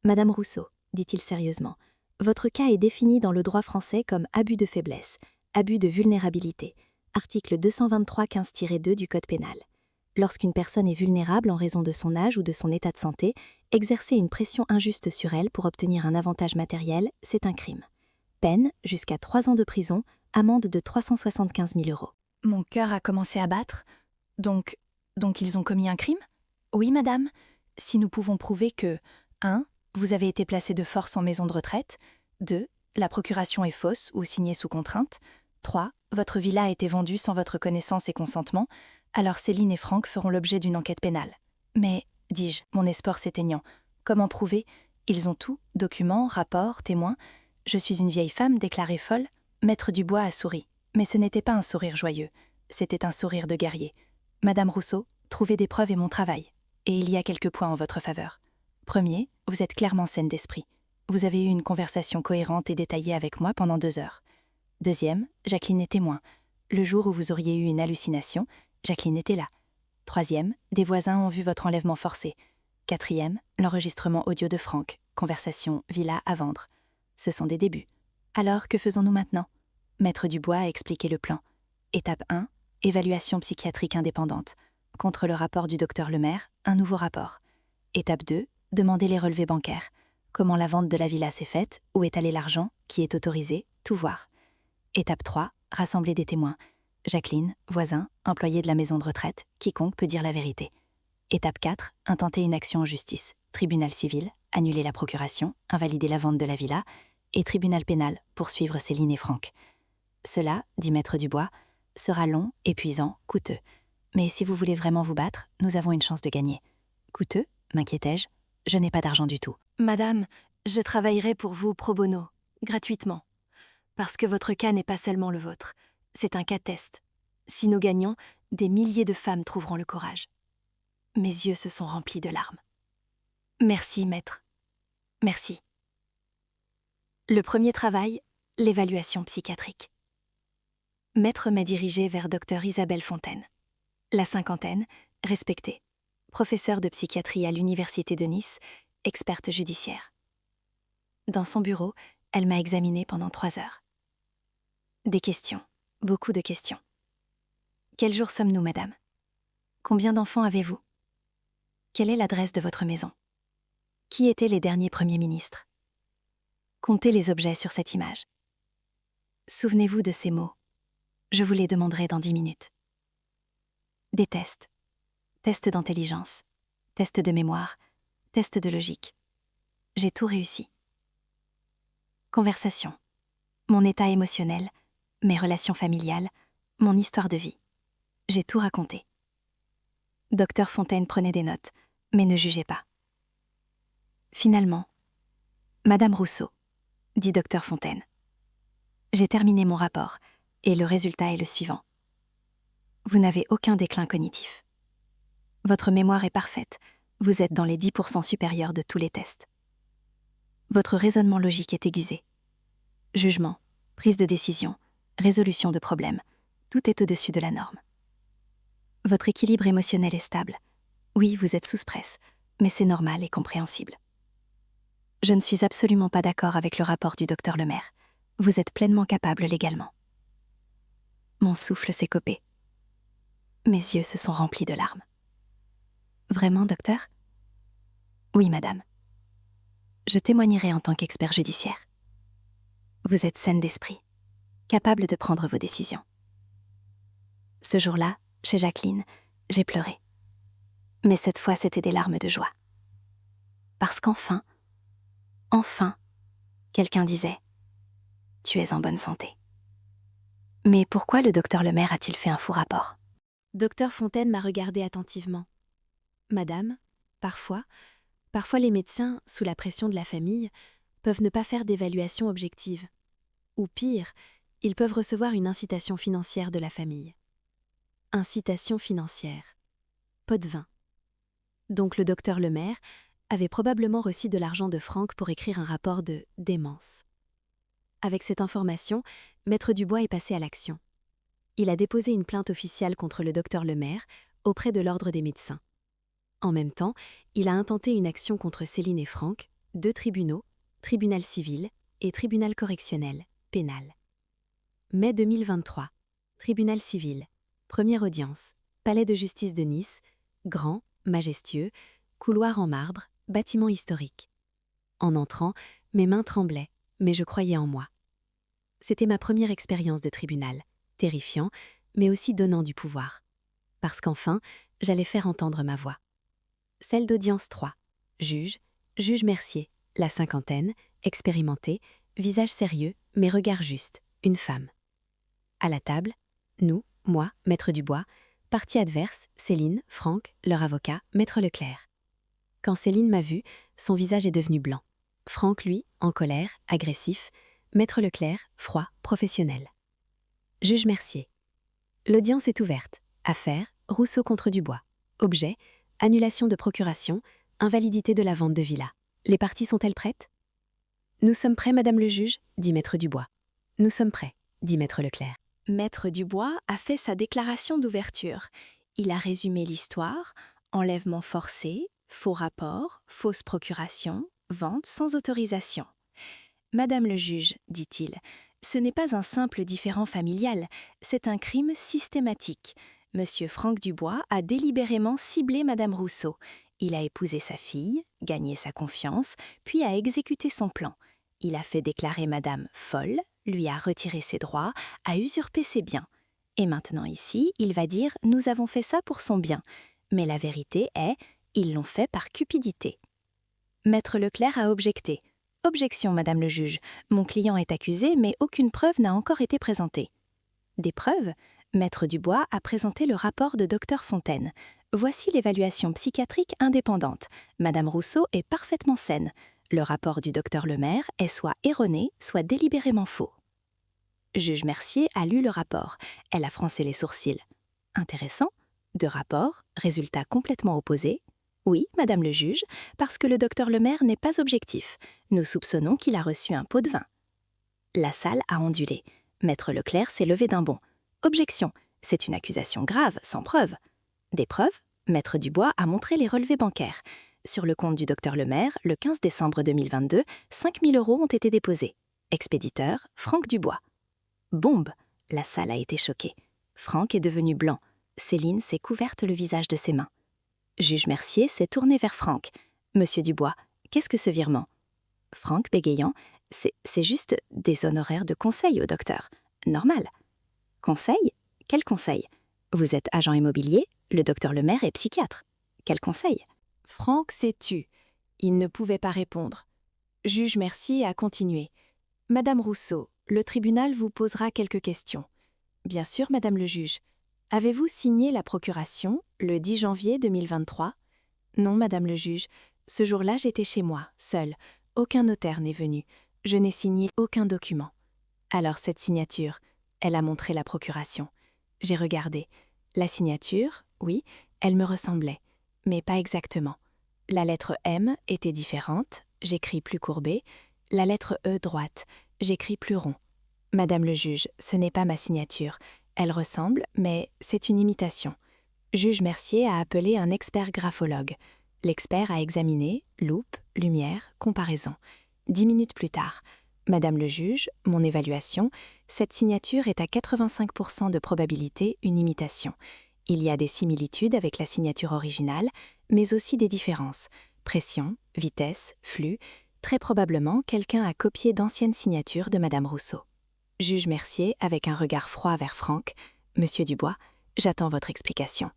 Madame Rousseau, dit-il sérieusement, votre cas est défini dans le droit français comme abus de faiblesse, abus de vulnérabilité, article 223-15-2 du Code pénal. Lorsqu'une personne est vulnérable en raison de son âge ou de son état de santé, exercer une pression injuste sur elle pour obtenir un avantage matériel, c'est un crime. Peine, jusqu'à 3 ans de prison, amende de 375 000 euros. Mon cœur a commencé à battre. Donc ils ont commis un crime? Oui, madame. Si nous pouvons prouver que 1. Vous avez été placé de force en maison de retraite. 2. La procuration est fausse ou signée sous contrainte. 3. Votre villa a été vendue sans votre connaissance et consentement. Alors Céline et Franck feront l'objet d'une enquête pénale. Mais, dis-je, mon espoir s'éteignant, comment prouver? Ils ont tout, documents, rapports, témoins. Je suis une vieille femme déclarée folle. Maître Dubois a souri. Mais ce n'était pas un sourire joyeux. C'était un sourire de guerrier. Madame Rousseau, trouvez des preuves est mon travail. Et il y a quelques points en votre faveur. Premier, vous êtes clairement saine d'esprit. Vous avez eu une conversation cohérente et détaillée avec moi pendant 2 heures. Deuxième, Jacqueline est témoin. Le jour où vous auriez eu une hallucination, Jacqueline était là. Troisième, des voisins ont vu votre enlèvement forcé. Quatrième, l'enregistrement audio de Franck, conversation villa à vendre. Ce sont des débuts. Alors, que faisons-nous maintenant? Maître Dubois a expliqué le plan. Étape 1, évaluation psychiatrique indépendante. Contre le rapport du docteur Lemaire, un nouveau rapport. Étape 2, demander les relevés bancaires. Comment la vente de la villa s'est faite, où est allé l'argent, qui est autorisé, tout voir. Étape 3, rassembler des témoins. Jacqueline, voisin, employé de la maison de retraite, quiconque peut dire la vérité. Étape 4, intenter une action en justice. Tribunal civil, annuler la procuration, invalider la vente de la villa, et tribunal pénal, poursuivre Céline et Franck. Cela, dit Maître Dubois, sera long, épuisant, coûteux. Mais si vous voulez vraiment vous battre, nous avons une chance de gagner. Coûteux? M'inquiétai-je. Je n'ai pas d'argent du tout. Madame, je travaillerai pour vous pro bono, gratuitement. Parce que votre cas n'est pas seulement le vôtre, c'est un cas test. Si nous gagnons, des milliers de femmes trouveront le courage. Mes yeux se sont remplis de larmes. Merci, maître. Merci. Le premier travail, l'évaluation psychiatrique. Maître m'a dirigée vers Dr Isabelle Fontaine. La cinquantaine, respectée. Professeure de psychiatrie à l'Université de Nice, experte judiciaire. Dans son bureau, elle m'a examinée pendant 3 heures. Des questions, beaucoup de questions. Quel jour sommes-nous, madame? Combien d'enfants avez-vous? Quelle est l'adresse de votre maison? Qui étaient les derniers premiers ministres? Comptez les objets sur cette image. Souvenez-vous de ces mots. Je vous les demanderai dans 10 minutes. Des tests. Test d'intelligence, test de mémoire, test de logique. J'ai tout réussi. Conversation. Mon état émotionnel, mes relations familiales, mon histoire de vie. J'ai tout raconté. Docteur Fontaine prenait des notes, mais ne jugez pas. Finalement, Madame Rousseau, dit Docteur Fontaine. J'ai terminé mon rapport, et le résultat est le suivant. Vous n'avez aucun déclin cognitif. Votre mémoire est parfaite, vous êtes dans les 10% supérieurs de tous les tests. Votre raisonnement logique est aiguisé. Jugement, prise de décision, résolution de problèmes, tout est au-dessus de la norme. Votre équilibre émotionnel est stable. Oui, vous êtes sous stress, mais c'est normal et compréhensible. Je ne suis absolument pas d'accord avec le rapport du docteur Lemaire. Vous êtes pleinement capable légalement. Mon souffle s'est copé. Mes yeux se sont remplis de larmes. Vraiment, docteur? Oui, madame. Je témoignerai en tant qu'expert judiciaire. Vous êtes saine d'esprit, capable de prendre vos décisions. Ce jour-là, chez Jacqueline, j'ai pleuré. Mais cette fois, c'était des larmes de joie. Parce qu'enfin, quelqu'un disait « Tu es en bonne santé ». Mais pourquoi le docteur Lemaire a-t-il fait un faux rapport? Docteur Fontaine m'a regardé attentivement. Madame, parfois les médecins, sous la pression de la famille, peuvent ne pas faire d'évaluation objective. Ou pire, ils peuvent recevoir une incitation financière de la famille. Incitation financière. Pot de vin. Donc le docteur Lemaire avait probablement reçu de l'argent de Franck pour écrire un rapport de démence. Avec cette information, Maître Dubois est passé à l'action. Il a déposé une plainte officielle contre le docteur Lemaire auprès de l'Ordre des médecins. En même temps, il a intenté une action contre Céline et Franck, 2 tribunaux, tribunal civil et tribunal correctionnel, pénal. Mai 2023, tribunal civil, première audience, palais de justice de Nice, grand, majestueux, couloir en marbre, bâtiment historique. En entrant, mes mains tremblaient, mais je croyais en moi. C'était ma première expérience de tribunal, terrifiant, mais aussi donnant du pouvoir. Parce qu'enfin, j'allais faire entendre ma voix. Celle d'audience 3. Juge Mercier, la cinquantaine, expérimenté, visage sérieux, mais regard juste, une femme. À la table, nous, moi, Maître Dubois, partie adverse, Céline, Franck, leur avocat, Maître Leclerc. Quand Céline m'a vu, son visage est devenu blanc. Franck, lui, en colère, agressif, Maître Leclerc, froid, professionnel. Juge Mercier. L'audience est ouverte. Affaire, Rousseau contre Dubois. Objet, annulation de procuration, invalidité de la vente de villa. Les parties sont-elles prêtes? Nous sommes prêts, Madame le juge, dit Maître Dubois. Nous sommes prêts, dit Maître Leclerc. Maître Dubois a fait sa déclaration d'ouverture. Il a résumé l'histoire, enlèvement forcé, faux rapport, fausse procuration, vente sans autorisation. Madame le juge, dit-il, ce n'est pas un simple différend familial, c'est un crime systématique. Monsieur Franck Dubois a délibérément ciblé Madame Rousseau. Il a épousé sa fille, gagné sa confiance, puis a exécuté son plan. Il a fait déclarer Madame folle, lui a retiré ses droits, a usurpé ses biens. Et maintenant ici, il va dire « nous avons fait ça pour son bien ». Mais la vérité est « ils l'ont fait par cupidité ». Maître Leclerc a objecté. « Objection, Madame le juge. Mon client est accusé, mais aucune preuve n'a encore été présentée. » Des preuves? Maître Dubois a présenté le rapport de Dr Fontaine. Voici l'évaluation psychiatrique indépendante. Madame Rousseau est parfaitement saine. Le rapport du docteur Lemaire est soit erroné, soit délibérément faux. Juge Mercier a lu le rapport. Elle a froncé les sourcils. Intéressant. 2 rapports, résultats complètement opposés. Oui, Madame le juge, parce que le docteur Lemaire n'est pas objectif. Nous soupçonnons qu'il a reçu un pot de vin. La salle a ondulé. Maître Leclerc s'est levé d'un bond. Objection. C'est une accusation grave, sans preuve. Des preuves? Maître Dubois a montré les relevés bancaires. Sur le compte du docteur Lemaire, le 15 décembre 2022, 5 000 € ont été déposés. Expéditeur, Franck Dubois. Bombe! La salle a été choquée. Franck est devenu blanc. Céline s'est couverte le visage de ses mains. Juge Mercier s'est tourné vers Franck. Monsieur Dubois, qu'est-ce que ce virement? Franck bégayant, c'est juste des honoraires de conseil au docteur. Normal. Conseil? Quel conseil? Vous êtes agent immobilier, le docteur Lemaire est psychiatre. Quel conseil? Franck s'est tu. Il ne pouvait pas répondre. Juge Mercier a continué. Madame Rousseau, le tribunal vous posera quelques questions. Bien sûr, Madame le juge. Avez-vous signé la procuration le 10 janvier 2023? Non, Madame le juge. Ce jour-là, j'étais chez moi, seule. Aucun notaire n'est venu. Je n'ai signé aucun document. Alors cette signature, elle a montré la procuration. J'ai regardé. La signature, oui, elle me ressemblait, mais pas exactement. La lettre M était différente, j'écris plus courbé. La lettre E droite, j'écris plus rond. Madame le juge, ce n'est pas ma signature. Elle ressemble, mais c'est une imitation. Juge Mercier a appelé un expert graphologue. L'expert a examiné, loupe, lumière, comparaison. 10 minutes plus tard, Madame le juge, mon évaluation, cette signature est à 85% de probabilité une imitation. Il y a des similitudes avec la signature originale, mais aussi des différences. Pression, vitesse, flux. Très probablement, quelqu'un a copié d'anciennes signatures de Madame Rousseau. Juge Mercier, avec un regard froid vers Franck. « Monsieur Dubois, j'attends votre explication. »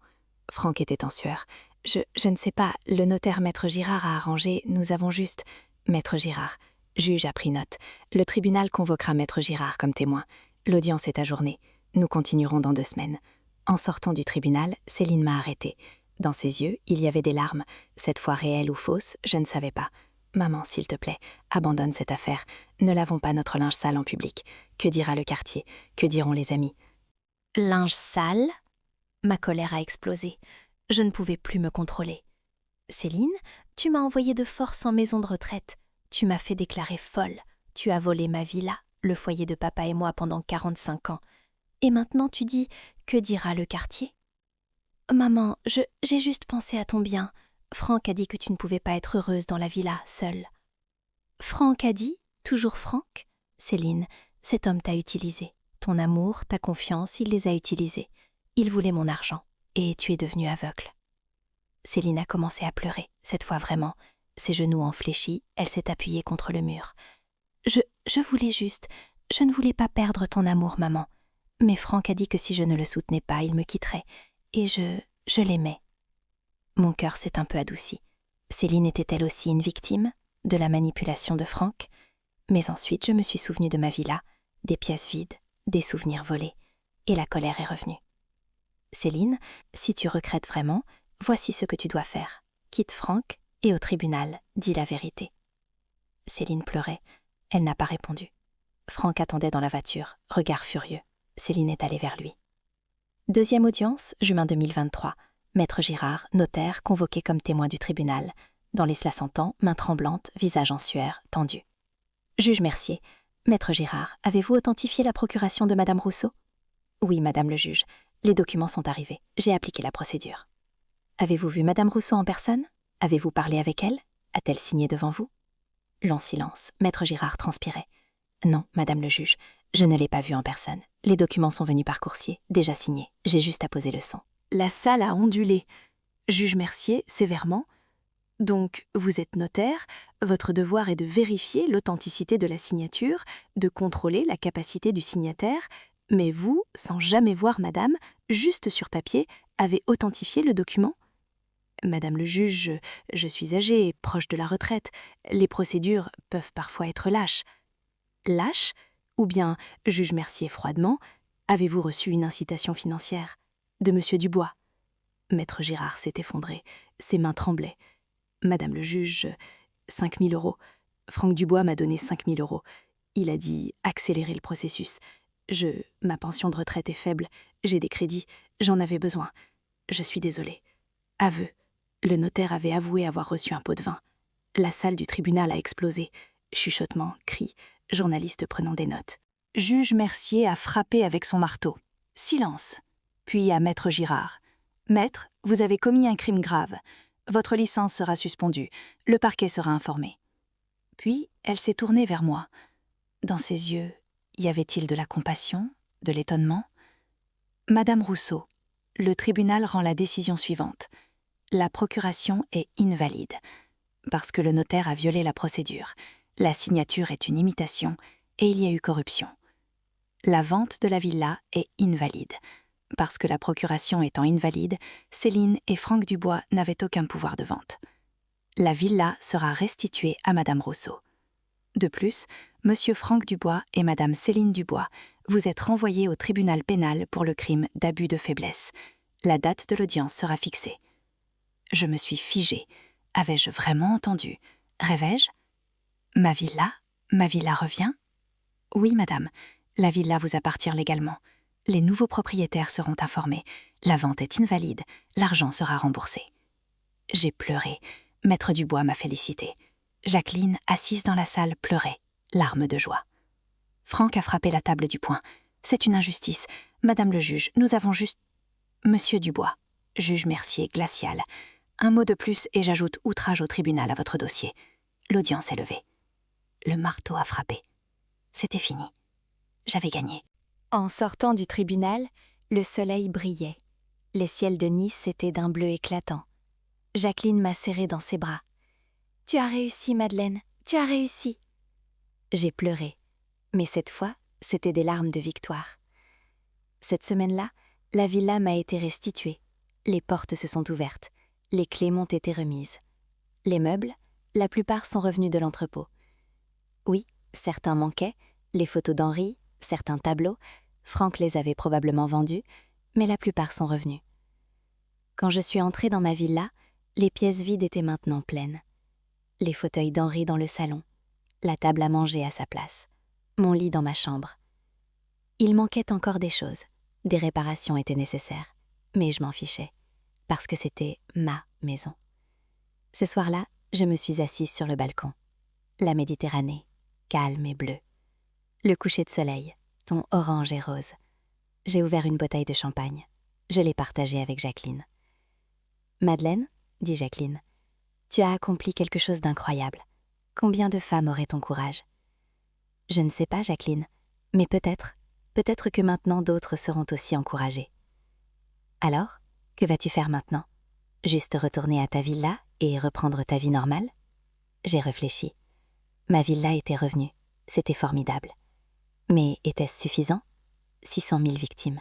Franck était en sueur. « Je ne sais pas, le notaire Maître Girard a arrangé, nous avons juste… » Maître Girard. Juge a pris note. Le tribunal convoquera Maître Girard comme témoin. L'audience est ajournée. Nous continuerons dans 2 semaines. En sortant du tribunal, Céline m'a arrêtée. Dans ses yeux, il y avait des larmes. Cette fois réelle ou fausse, je ne savais pas. Maman, s'il te plaît, abandonne cette affaire. Ne lavons pas notre linge sale en public. Que dira le quartier? Que diront les amis? Linge sale? Ma colère a explosé. Je ne pouvais plus me contrôler. Céline, tu m'as envoyée de force en maison de retraite. Tu m'as fait déclarer folle. Tu as volé ma villa, le foyer de papa et moi pendant 45 ans. Et maintenant tu dis, que dira le quartier? Maman, j'ai juste pensé à ton bien. Franck a dit que tu ne pouvais pas être heureuse dans la villa, seule. Franck a dit? Toujours Franck? Céline, cet homme t'a utilisé. Ton amour, ta confiance, il les a utilisés. Il voulait mon argent. Et tu es devenue aveugle. Céline a commencé à pleurer, cette fois vraiment. Ses genoux en fléchis, elle s'est appuyée contre le mur. Je voulais juste, je ne voulais pas perdre ton amour, maman. Mais Franck a dit que si je ne le soutenais pas, il me quitterait. Et je l'aimais. Mon cœur s'est un peu adouci. Céline était-elle aussi une victime de la manipulation de Franck? Mais ensuite, je me suis souvenue de ma villa, des pièces vides, des souvenirs volés. Et la colère est revenue. Céline, si tu regrettes vraiment, voici ce que tu dois faire. Quitte Franck et au tribunal, dis la vérité. Céline pleurait. Elle n'a pas répondu. Franck attendait dans la voiture, regard furieux. Céline est allée vers lui. Deuxième audience, juin 2023. Maître Girard, notaire, convoqué comme témoin du tribunal. Dans les 60 ans, main tremblante, visage en sueur, tendu. Juge Mercier. Maître Girard, avez-vous authentifié la procuration de Madame Rousseau? Oui, Madame le juge. Les documents sont arrivés. J'ai appliqué la procédure. Avez-vous vu Madame Rousseau en personne? Avez-vous parlé avec elle? A-t-elle signé devant vous? Long silence. Maître Girard transpirait. Non, Madame le juge, je ne l'ai pas vue en personne. Les documents sont venus par coursier, déjà signés. J'ai juste à poser le son. La salle a ondulé. Juge Mercier, sévèrement. Donc, vous êtes notaire, votre devoir est de vérifier l'authenticité de la signature, de contrôler la capacité du signataire, mais vous, sans jamais voir madame, juste sur papier, avez authentifié le document? Madame le juge, je suis âgée, proche de la retraite. Les procédures peuvent parfois être lâches. Lâches? Ou bien, juge Mercier froidement, avez-vous reçu une incitation financière? De Monsieur Dubois. Maître Girard s'est effondré, ses mains tremblaient. Madame le juge, 5 000 euros. Franck Dubois m'a donné 5 000 euros. Il a dit accélérer le processus. Ma pension de retraite est faible, j'ai des crédits, j'en avais besoin. Je suis désolée. Aveu. Le notaire avait avoué avoir reçu un pot de vin. La salle du tribunal a explosé. Chuchotements, cris, journalistes prenant des notes. Juge Mercier a frappé avec son marteau. Silence. Puis à Maître Girard. Maître, vous avez commis un crime grave. Votre licence sera suspendue. Le parquet sera informé. Puis elle s'est tournée vers moi. Dans ses yeux, y avait-il de la compassion, de l'étonnement? Madame Rousseau, le tribunal rend la décision suivante. La procuration est invalide. Parce que le notaire a violé la procédure. La signature est une imitation et il y a eu corruption. La vente de la villa est invalide. Parce que la procuration étant invalide, Céline et Franck Dubois n'avaient aucun pouvoir de vente. La villa sera restituée à Madame Rousseau. De plus, Monsieur Franck Dubois et Madame Céline Dubois, vous êtes renvoyés au tribunal pénal pour le crime d'abus de faiblesse. La date de l'audience sera fixée. Je me suis figée. Avais-je vraiment entendu? Rêvais-je? Ma villa revient? Oui, madame, la villa vous appartient légalement. Les nouveaux propriétaires seront informés. La vente est invalide, l'argent sera remboursé. J'ai pleuré. Maître Dubois m'a félicité. Jacqueline, assise dans la salle, pleurait, larmes de joie. Franck a frappé la table du poing. C'est une injustice. Madame le juge, nous avons juste... Monsieur Dubois, juge Mercier glacial. Un mot de plus et j'ajoute outrage au tribunal à votre dossier. L'audience est levée. Le marteau a frappé. C'était fini. J'avais gagné. En sortant du tribunal, le soleil brillait. Les ciels de Nice étaient d'un bleu éclatant. Jacqueline m'a serrée dans ses bras. « Tu as réussi, Madeleine, tu as réussi !» J'ai pleuré, mais cette fois, c'était des larmes de victoire. Cette semaine-là, la villa m'a été restituée. Les portes se sont ouvertes. Les clés m'ont été remises. Les meubles, la plupart sont revenus de l'entrepôt. Oui, certains manquaient, les photos d'Henri, certains tableaux, Franck les avait probablement vendus, mais la plupart sont revenus. Quand je suis entrée dans ma villa, les pièces vides étaient maintenant pleines. Les fauteuils d'Henri dans le salon, la table à manger à sa place, mon lit dans ma chambre. Il manquait encore des choses, des réparations étaient nécessaires, mais je m'en fichais, parce que c'était ma maison. Ce soir-là, je me suis assise sur le balcon. La Méditerranée, calme et bleue. Le coucher de soleil, ton orange et rose. J'ai ouvert une bouteille de champagne. Je l'ai partagée avec Jacqueline. « Madeleine, dit Jacqueline, tu as accompli quelque chose d'incroyable. Combien de femmes auraient ton courage ?»« Je ne sais pas, Jacqueline, mais peut-être que maintenant d'autres seront aussi encouragées. »« Alors, que vas-tu faire maintenant ? Juste retourner à ta villa et reprendre ta vie normale ?» J'ai réfléchi. Ma villa était revenue. C'était formidable. Mais était-ce suffisant ? 600 000 victimes.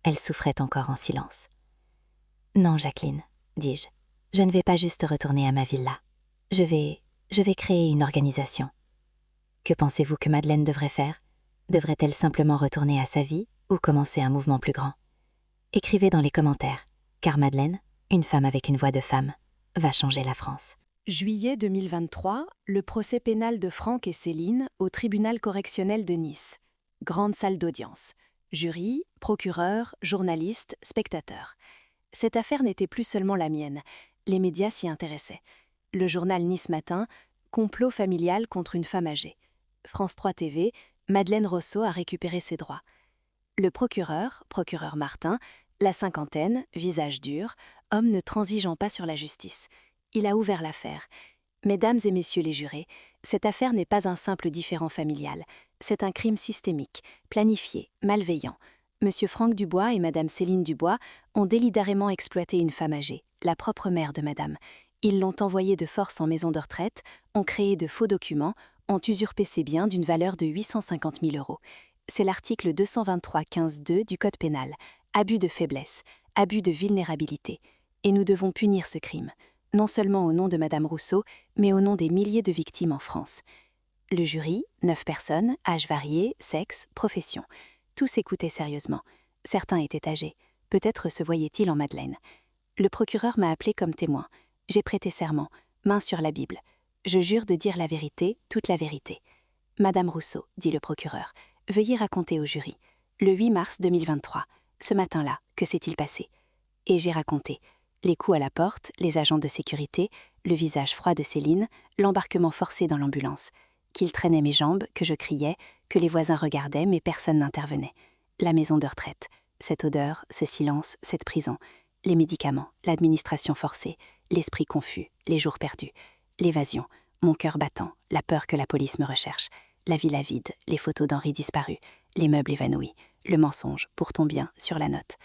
Elle souffrait encore en silence. « Non, Jacqueline, dis-je. Je ne vais pas juste retourner à ma villa. Je vais créer une organisation. » Que pensez-vous que Madeleine devrait faire ? Devrait-elle simplement retourner à sa vie ou commencer un mouvement plus grand ? Écrivez dans les commentaires, car Madeleine, une femme avec une voix de femme, va changer la France. Juillet 2023, le procès pénal de Franck et Céline au tribunal correctionnel de Nice. Grande salle d'audience. Jury, procureur, journalistes, spectateurs. Cette affaire n'était plus seulement la mienne. Les médias s'y intéressaient. Le journal Nice Matin, complot familial contre une femme âgée. France 3 TV, Madeleine Rousseau a récupéré ses droits. Le procureur Martin, la cinquantaine, visage dur, homme ne transigeant pas sur la justice. Il a ouvert l'affaire. Mesdames et messieurs les jurés, cette affaire n'est pas un simple différend familial. C'est un crime systémique, planifié, malveillant. Monsieur Franck Dubois et Madame Céline Dubois ont délibérément exploité une femme âgée, la propre mère de Madame. Ils l'ont envoyée de force en maison de retraite, ont créé de faux documents, ont usurpé ses biens d'une valeur de 850 000 €. C'est l'article 223-15-2 du Code pénal. Abus de faiblesse, abus de vulnérabilité. Et nous devons punir ce crime, non seulement au nom de Madame Rousseau, mais au nom des milliers de victimes en France. Le jury, 9 personnes, âges variés, sexe, profession. Tous écoutaient sérieusement. Certains étaient âgés. Peut-être se voyaient-ils en Madeleine. Le procureur m'a appelé comme témoin. J'ai prêté serment, main sur la Bible. Je jure de dire la vérité, toute la vérité. Madame Rousseau, dit le procureur, veuillez raconter au jury. Le 8 mars 2023, ce matin-là, que s'est-il passé ? Et j'ai raconté. Les coups à la porte, les agents de sécurité, le visage froid de Céline, l'embarquement forcé dans l'ambulance. Qu'il traînait mes jambes, que je criais, que les voisins regardaient, mais personne n'intervenait. La maison de retraite, cette odeur, ce silence, cette prison. Les médicaments, l'administration forcée, l'esprit confus, les jours perdus. L'évasion, mon cœur battant, la peur que la police me recherche. La villa vide, les photos d'Henri disparus, les meubles évanouis, le mensonge, pour ton bien, sur la note.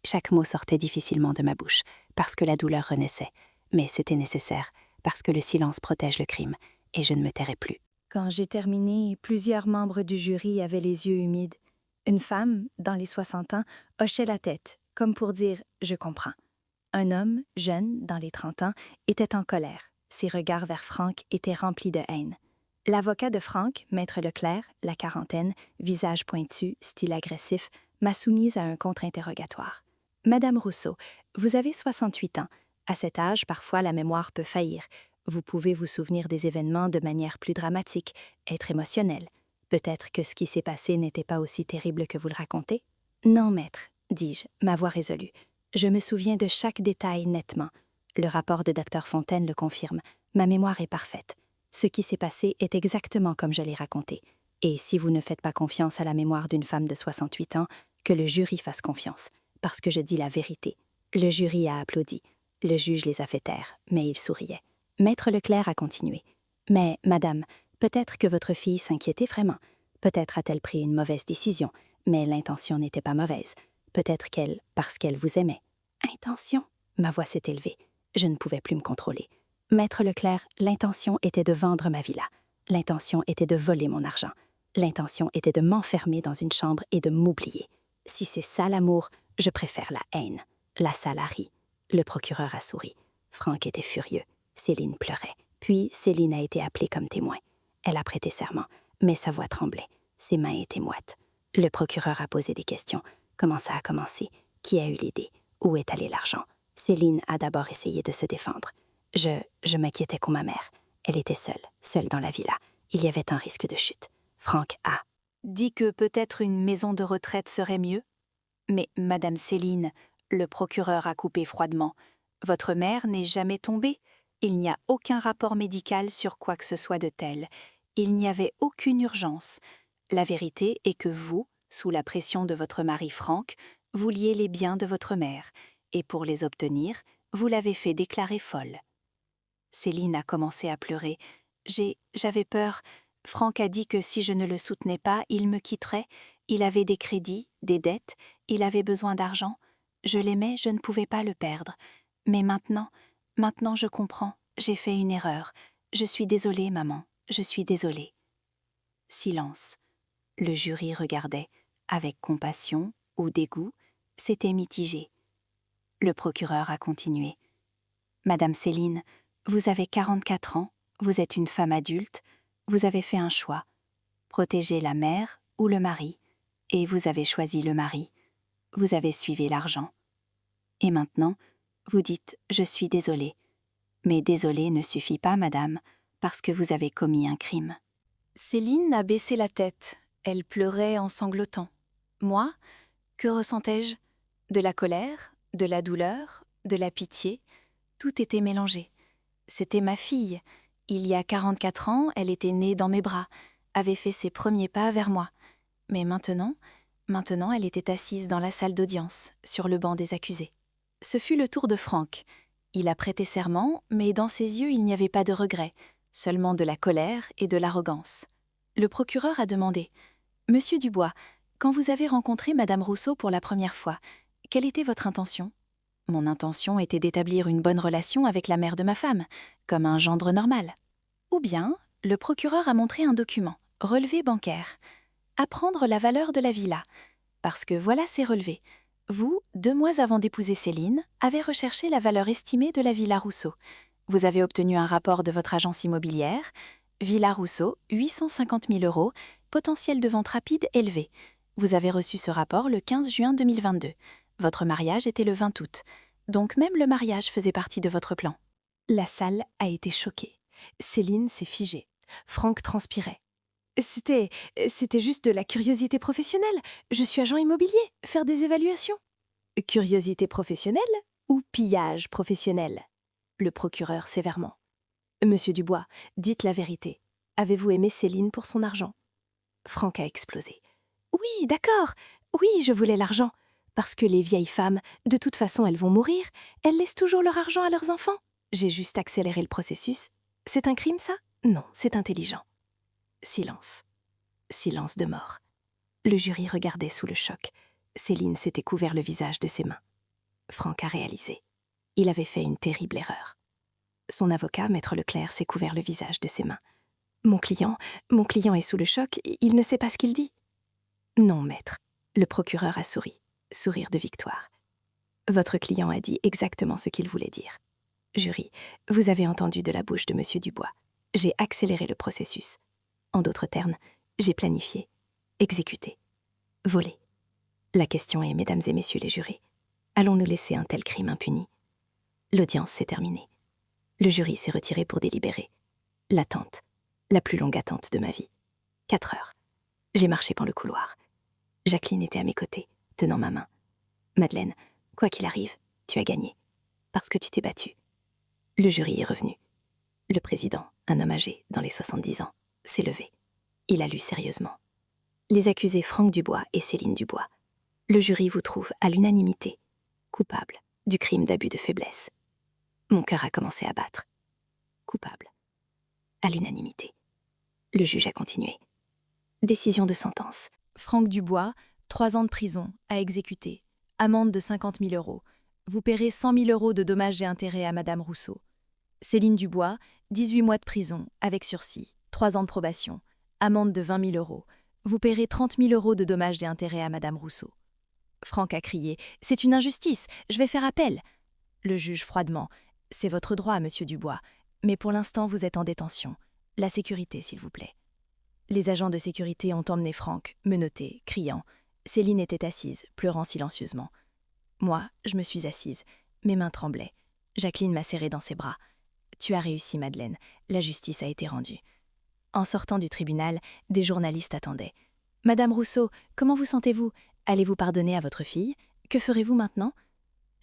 Chaque mot sortait difficilement de ma bouche, parce que la douleur renaissait. Mais c'était nécessaire, parce que le silence protège le crime, et je ne me tairai plus. Quand j'ai terminé, plusieurs membres du jury avaient les yeux humides. Une femme, dans les 60 ans, hochait la tête, comme pour dire « je comprends ». Un homme, jeune, dans les 30 ans, était en colère. Ses regards vers Franck étaient remplis de haine. L'avocat de Franck, Maître Leclerc, la quarantaine, visage pointu, style agressif, m'a soumise à un contre-interrogatoire. « Madame Rousseau, vous avez 68 ans. À cet âge, parfois, la mémoire peut faillir. Vous pouvez vous souvenir des événements de manière plus dramatique, être émotionnel. Peut-être que ce qui s'est passé n'était pas aussi terrible que vous le racontez ? » « Non, maître, dis-je, ma voix résolue. Je me souviens de chaque détail nettement. Le rapport de Dr Fontaine le confirme. Ma mémoire est parfaite. Ce qui s'est passé est exactement comme je l'ai raconté. Et si vous ne faites pas confiance à la mémoire d'une femme de 68 ans, que le jury fasse confiance, parce que je dis la vérité. » Le jury a applaudi. Le juge les a fait taire, mais il souriait. Maître Leclerc a continué. « Mais, madame, peut-être que votre fille s'inquiétait vraiment. Peut-être a-t-elle pris une mauvaise décision, mais l'intention n'était pas mauvaise. Peut-être qu'elle, parce qu'elle vous aimait. » « Intention ?» Ma voix s'est élevée. Je ne pouvais plus me contrôler. « Maître Leclerc, l'intention était de vendre ma villa. L'intention était de voler mon argent. L'intention était de m'enfermer dans une chambre et de m'oublier. Si c'est ça l'amour, je préfère la haine. » La salle a ri. Le procureur a souri. Franck était furieux. Céline pleurait. Puis Céline a été appelée comme témoin. Elle a prêté serment, mais sa voix tremblait. Ses mains étaient moites. Le procureur a posé des questions. Comment ça a commencé? Qui a eu l'idée? Où est allé l'argent? Céline a d'abord essayé de se défendre. Je m'inquiétais pour ma mère. Elle était seule dans la villa. Il y avait un risque de chute. Franck a dit que peut-être une maison de retraite serait mieux. Mais Madame Céline, le procureur a coupé froidement. Votre mère n'est jamais tombée. Il n'y a aucun rapport médical sur quoi que ce soit de tel. Il n'y avait aucune urgence. La vérité est que vous, sous la pression de votre mari Franck, vouliez les biens de votre mère, et pour les obtenir, vous l'avez fait déclarer folle. Céline a commencé à pleurer. J'avais peur. Franck a dit que si je ne le soutenais pas, il me quitterait. Il avait des crédits, des dettes, il avait besoin d'argent. Je l'aimais, je ne pouvais pas le perdre. Mais maintenant je comprends, j'ai fait une erreur. Je suis désolée, maman, je suis désolée. Silence. Le jury regardait, avec compassion ou dégoût, c'était mitigé. Le procureur a continué. Madame Céline, vous avez 44 ans, vous êtes une femme adulte, vous avez fait un choix. Protéger la mère ou le mari, et vous avez choisi le mari. Vous avez suivi l'argent. Et maintenant, vous dites « je suis désolée ». Mais désolée ne suffit pas, madame, parce que vous avez commis un crime. Céline a baissé la tête. Elle pleurait en sanglotant. Moi, que ressentais-je? De la colère, de la douleur, de la pitié. Tout était mélangé. C'était ma fille. Il y a 44 ans, elle était née dans mes bras, avait fait ses premiers pas vers moi. Mais maintenant, elle était assise dans la salle d'audience, sur le banc des accusés. Ce fut le tour de Franck. Il a prêté serment, mais dans ses yeux, il n'y avait pas de regret, seulement de la colère et de l'arrogance. Le procureur a demandé « Monsieur Dubois, quand vous avez rencontré Madame Rousseau pour la première fois, quelle était votre intention ?» Mon intention était d'établir une bonne relation avec la mère de ma femme, comme un gendre normal. Ou bien, le procureur a montré un document, relevé bancaire. Apprendre la valeur de la villa, parce que voilà ces relevés. Vous, 2 mois avant d'épouser Céline, avez recherché la valeur estimée de la Villa Rousseau. Vous avez obtenu un rapport de votre agence immobilière. Villa Rousseau, 850 000 €, potentiel de vente rapide élevé. Vous avez reçu ce rapport le 15 juin 2022. Votre mariage était le 20 août. Donc même le mariage faisait partie de votre plan. La salle a été choquée. Céline s'est figée. Franck transpirait. C'était juste de la curiosité professionnelle. Je suis agent immobilier, faire des évaluations. Curiosité professionnelle ou pillage professionnel? Le procureur sévèrement. Monsieur Dubois, dites la vérité. Avez-vous aimé Céline pour son argent? Franck a explosé. Oui, d'accord. Oui, je voulais l'argent. Parce que les vieilles femmes, de toute façon, elles vont mourir. Elles laissent toujours leur argent à leurs enfants. J'ai juste accéléré le processus. C'est un crime, ça? Non, c'est intelligent. Silence. Silence de mort. Le jury regardait sous le choc. Céline s'était couvert le visage de ses mains. Franck a réalisé. Il avait fait une terrible erreur. Son avocat, Maître Leclerc, s'est couvert le visage de ses mains. Mon client est sous le choc, il ne sait pas ce qu'il dit. Non, maître. Le procureur a souri. Sourire de victoire. Votre client a dit exactement ce qu'il voulait dire. Jury, vous avez entendu de la bouche de Monsieur Dubois. J'ai accéléré le processus. En d'autres termes, j'ai planifié, exécuté, volé. La question est, mesdames et messieurs les jurés, allons-nous laisser un tel crime impuni? L'audience s'est terminée. Le jury s'est retiré pour délibérer. L'attente, la plus longue attente de ma vie. 4 heures. J'ai marché dans le couloir. Jacqueline était à mes côtés, tenant ma main. Madeleine, quoi qu'il arrive, tu as gagné. Parce que tu t'es battue. Le jury est revenu. Le président, un homme âgé, dans les 70 ans, s'est levé. Il a lu sérieusement. Les accusés Franck Dubois et Céline Dubois. Le jury vous trouve à l'unanimité coupable du crime d'abus de faiblesse. Mon cœur a commencé à battre. Coupable. À l'unanimité. Le juge a continué. Décision de sentence. Franck Dubois, 3 ans de prison, à exécuter. Amende de 50 000 €. Vous paierez 100 000 € de dommages et intérêts à Madame Rousseau. Céline Dubois, 18 mois de prison, avec sursis. 3 ans de probation. Amende de 20 000 €. Vous paierez 30 000 € de dommages et intérêts à Madame Rousseau. Franck a crié « C'est une injustice, je vais faire appel !» Le juge froidement « C'est votre droit, monsieur Dubois, mais pour l'instant vous êtes en détention. La sécurité, s'il vous plaît. » Les agents de sécurité ont emmené Franck, menotté, criant. Céline était assise, pleurant silencieusement. Moi, je me suis assise. Mes mains tremblaient. Jacqueline m'a serrée dans ses bras. « Tu as réussi, Madeleine. La justice a été rendue. » En sortant du tribunal, des journalistes attendaient. « Madame Rousseau, comment vous sentez-vous? Allez-vous pardonner à votre fille? Que ferez-vous maintenant ?»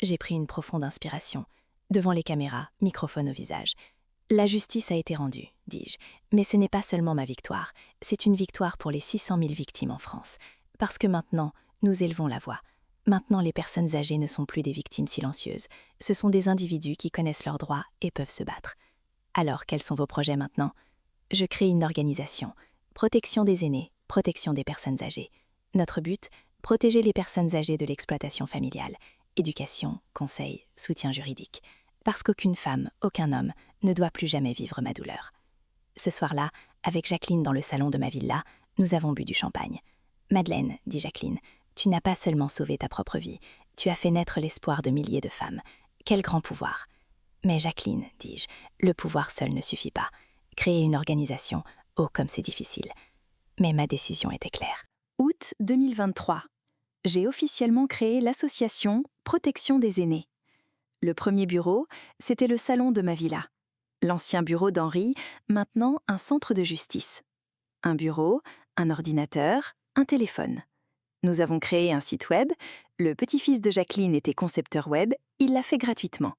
J'ai pris une profonde inspiration. Devant les caméras, microphone au visage. La justice a été rendue, dis-je. Mais ce n'est pas seulement ma victoire, c'est une victoire pour les 600 000 victimes en France. Parce que maintenant, nous élevons la voix. Maintenant, les personnes âgées ne sont plus des victimes silencieuses. Ce sont des individus qui connaissent leurs droits et peuvent se battre. Alors, quels sont vos projets maintenant? Je crée une organisation. Protection des aînés, protection des personnes âgées. Notre but, protéger les personnes âgées de l'exploitation familiale. Éducation, conseil, soutien juridique. Parce qu'aucune femme, aucun homme ne doit plus jamais vivre ma douleur. Ce soir-là, avec Jacqueline dans le salon de ma villa, nous avons bu du champagne. « Madeleine, dit Jacqueline, tu n'as pas seulement sauvé ta propre vie, tu as fait naître l'espoir de milliers de femmes. Quel grand pouvoir !» Mais Jacqueline, dis-je, le pouvoir seul ne suffit pas. Créer une organisation, oh comme c'est difficile. Mais ma décision était claire. Août 2023. J'ai officiellement créé l'association Protection des aînés. Le premier bureau, c'était le salon de ma villa. L'ancien bureau d'Henri, maintenant un centre de justice. Un bureau, un ordinateur, un téléphone. Nous avons créé un site web. Le petit-fils de Jacqueline était concepteur web, il l'a fait gratuitement.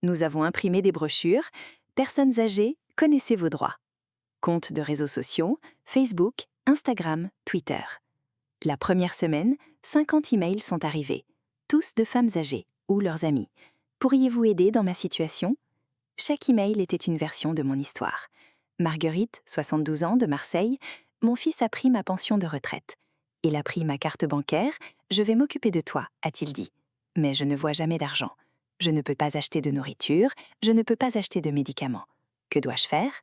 Nous avons imprimé des brochures. Personnes âgées, connaissez vos droits. Comptes de réseaux sociaux, Facebook, Instagram, Twitter. La première semaine, 50 emails sont arrivés, tous de femmes âgées ou leurs amis. Pourriez-vous aider dans ma situation? Chaque email était une version de mon histoire. Marguerite, 72 ans, de Marseille, mon fils a pris ma pension de retraite. Il a pris ma carte bancaire, je vais m'occuper de toi, a-t-il dit. Mais je ne vois jamais d'argent. Je ne peux pas acheter de nourriture, je ne peux pas acheter de médicaments. Que dois-je faire?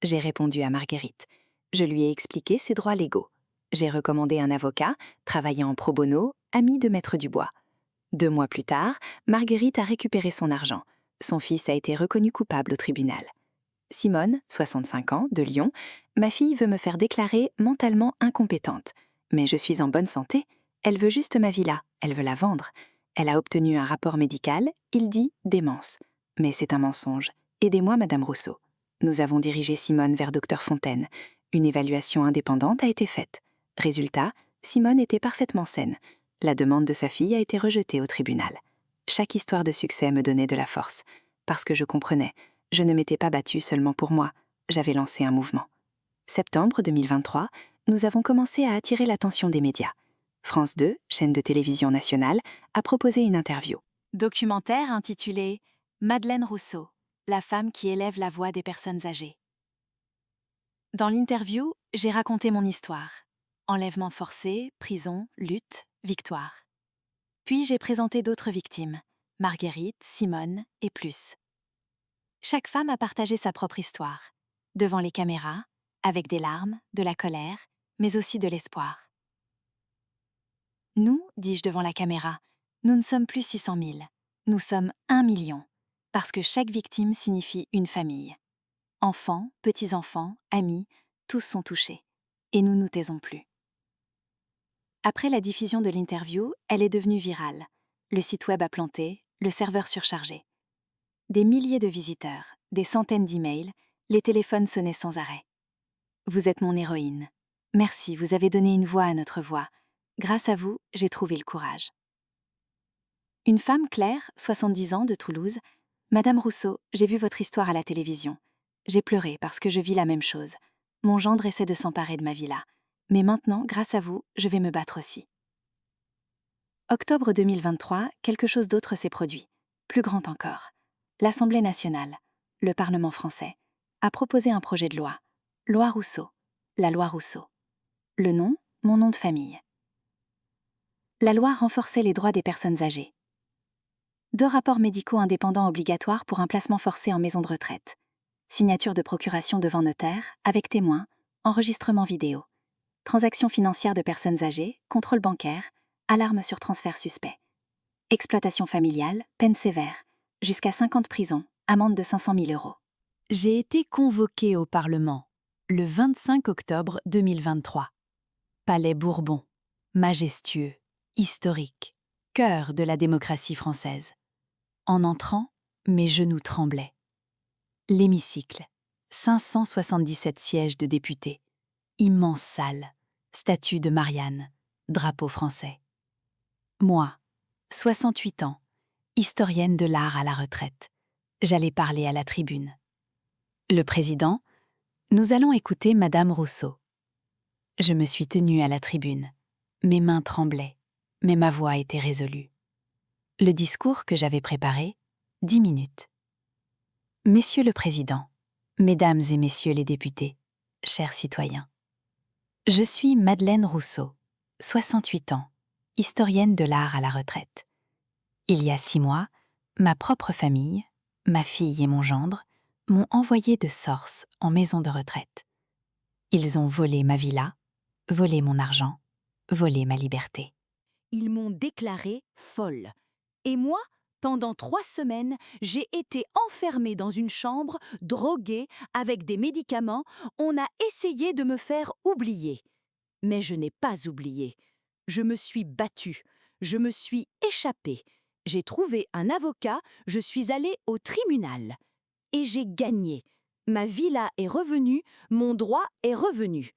J'ai répondu à Marguerite. Je lui ai expliqué ses droits légaux. J'ai recommandé un avocat, travaillant en pro bono, ami de Maître Dubois. 2 mois plus tard, Marguerite a récupéré son argent. Son fils a été reconnu coupable au tribunal. Simone, 65 ans, de Lyon, ma fille veut me faire déclarer mentalement incompétente. Mais je suis en bonne santé. Elle veut juste ma villa, elle veut la vendre. Elle a obtenu un rapport médical, il dit démence. Mais c'est un mensonge. Aidez-moi, Madame Rousseau. Nous avons dirigé Simone vers Dr Fontaine. Une évaluation indépendante a été faite. Résultat, Simone était parfaitement saine. La demande de sa fille a été rejetée au tribunal. Chaque histoire de succès me donnait de la force. Parce que je comprenais, je ne m'étais pas battue seulement pour moi, j'avais lancé un mouvement. Septembre 2023, nous avons commencé à attirer l'attention des médias. France 2, chaîne de télévision nationale, a proposé une interview. Documentaire intitulé « Madeleine Rousseau, la femme qui élève la voix des personnes âgées ». Dans l'interview, j'ai raconté mon histoire. Enlèvement forcé, prison, lutte, victoire. Puis j'ai présenté d'autres victimes, Marguerite, Simone et plus. Chaque femme a partagé sa propre histoire, devant les caméras, avec des larmes, de la colère, mais aussi de l'espoir. Nous, dis-je devant la caméra, nous ne sommes plus 600 000, nous sommes 1 million, parce que chaque victime signifie une famille. Enfants, petits-enfants, amis, tous sont touchés, et nous nous taisons plus. Après la diffusion de l'interview, elle est devenue virale. Le site web a planté, le serveur surchargé. Des milliers de visiteurs, des centaines d'emails, les téléphones sonnaient sans arrêt. Vous êtes mon héroïne. Merci, vous avez donné une voix à notre voix. Grâce à vous, j'ai trouvé le courage. Une femme, Claire, 70 ans, de Toulouse. Madame Rousseau, j'ai vu votre histoire à la télévision. J'ai pleuré parce que je vis la même chose. Mon gendre essaie de s'emparer de ma villa. Mais maintenant, grâce à vous, je vais me battre aussi. Octobre 2023, quelque chose d'autre s'est produit. Plus grand encore. L'Assemblée nationale, le Parlement français, a proposé un projet de loi. Loi Rousseau. La loi Rousseau. Le nom, mon nom de famille. La loi renforçait les droits des personnes âgées. 2 rapports médicaux indépendants obligatoires pour un placement forcé en maison de retraite. Signature de procuration devant notaire, avec témoin, enregistrement vidéo. Transactions financières de personnes âgées, contrôle bancaire, alarme sur transfert suspect. Exploitation familiale, peine sévère, jusqu'à 50 prisons, amende de 500 000 €. J'ai été convoquée au Parlement le 25 octobre 2023. Palais Bourbon, majestueux, historique, cœur de la démocratie française. En entrant, mes genoux tremblaient. L'hémicycle, 577 sièges de députés, immense salle, statue de Marianne, drapeau français. Moi, 68 ans, historienne de l'art à la retraite, J'allais parler à la tribune. Le président, nous allons écouter Madame Rousseau. Je me suis tenue à la tribune. Mes mains tremblaient, mais ma voix était résolue. Le discours que j'avais préparé, 10 minutes. Messieurs le Président, Mesdames et Messieurs les députés, chers citoyens. Je suis Madeleine Rousseau, 68 ans, historienne de l'art à la retraite. Il y a 6 mois, ma propre famille, ma fille et mon gendre, m'ont envoyé de Sorce en maison de retraite. Ils ont volé ma villa, volé mon argent, volé ma liberté. Ils m'ont déclarée folle. Et moi, pendant 3 semaines, j'ai été enfermée dans une chambre, droguée, avec des médicaments. On a essayé de me faire oublier. Mais je n'ai pas oublié. Je me suis battue. Je me suis échappée. J'ai trouvé un avocat. Je suis allée au tribunal. Et j'ai gagné. Ma villa est revenue. Mon droit est revenu.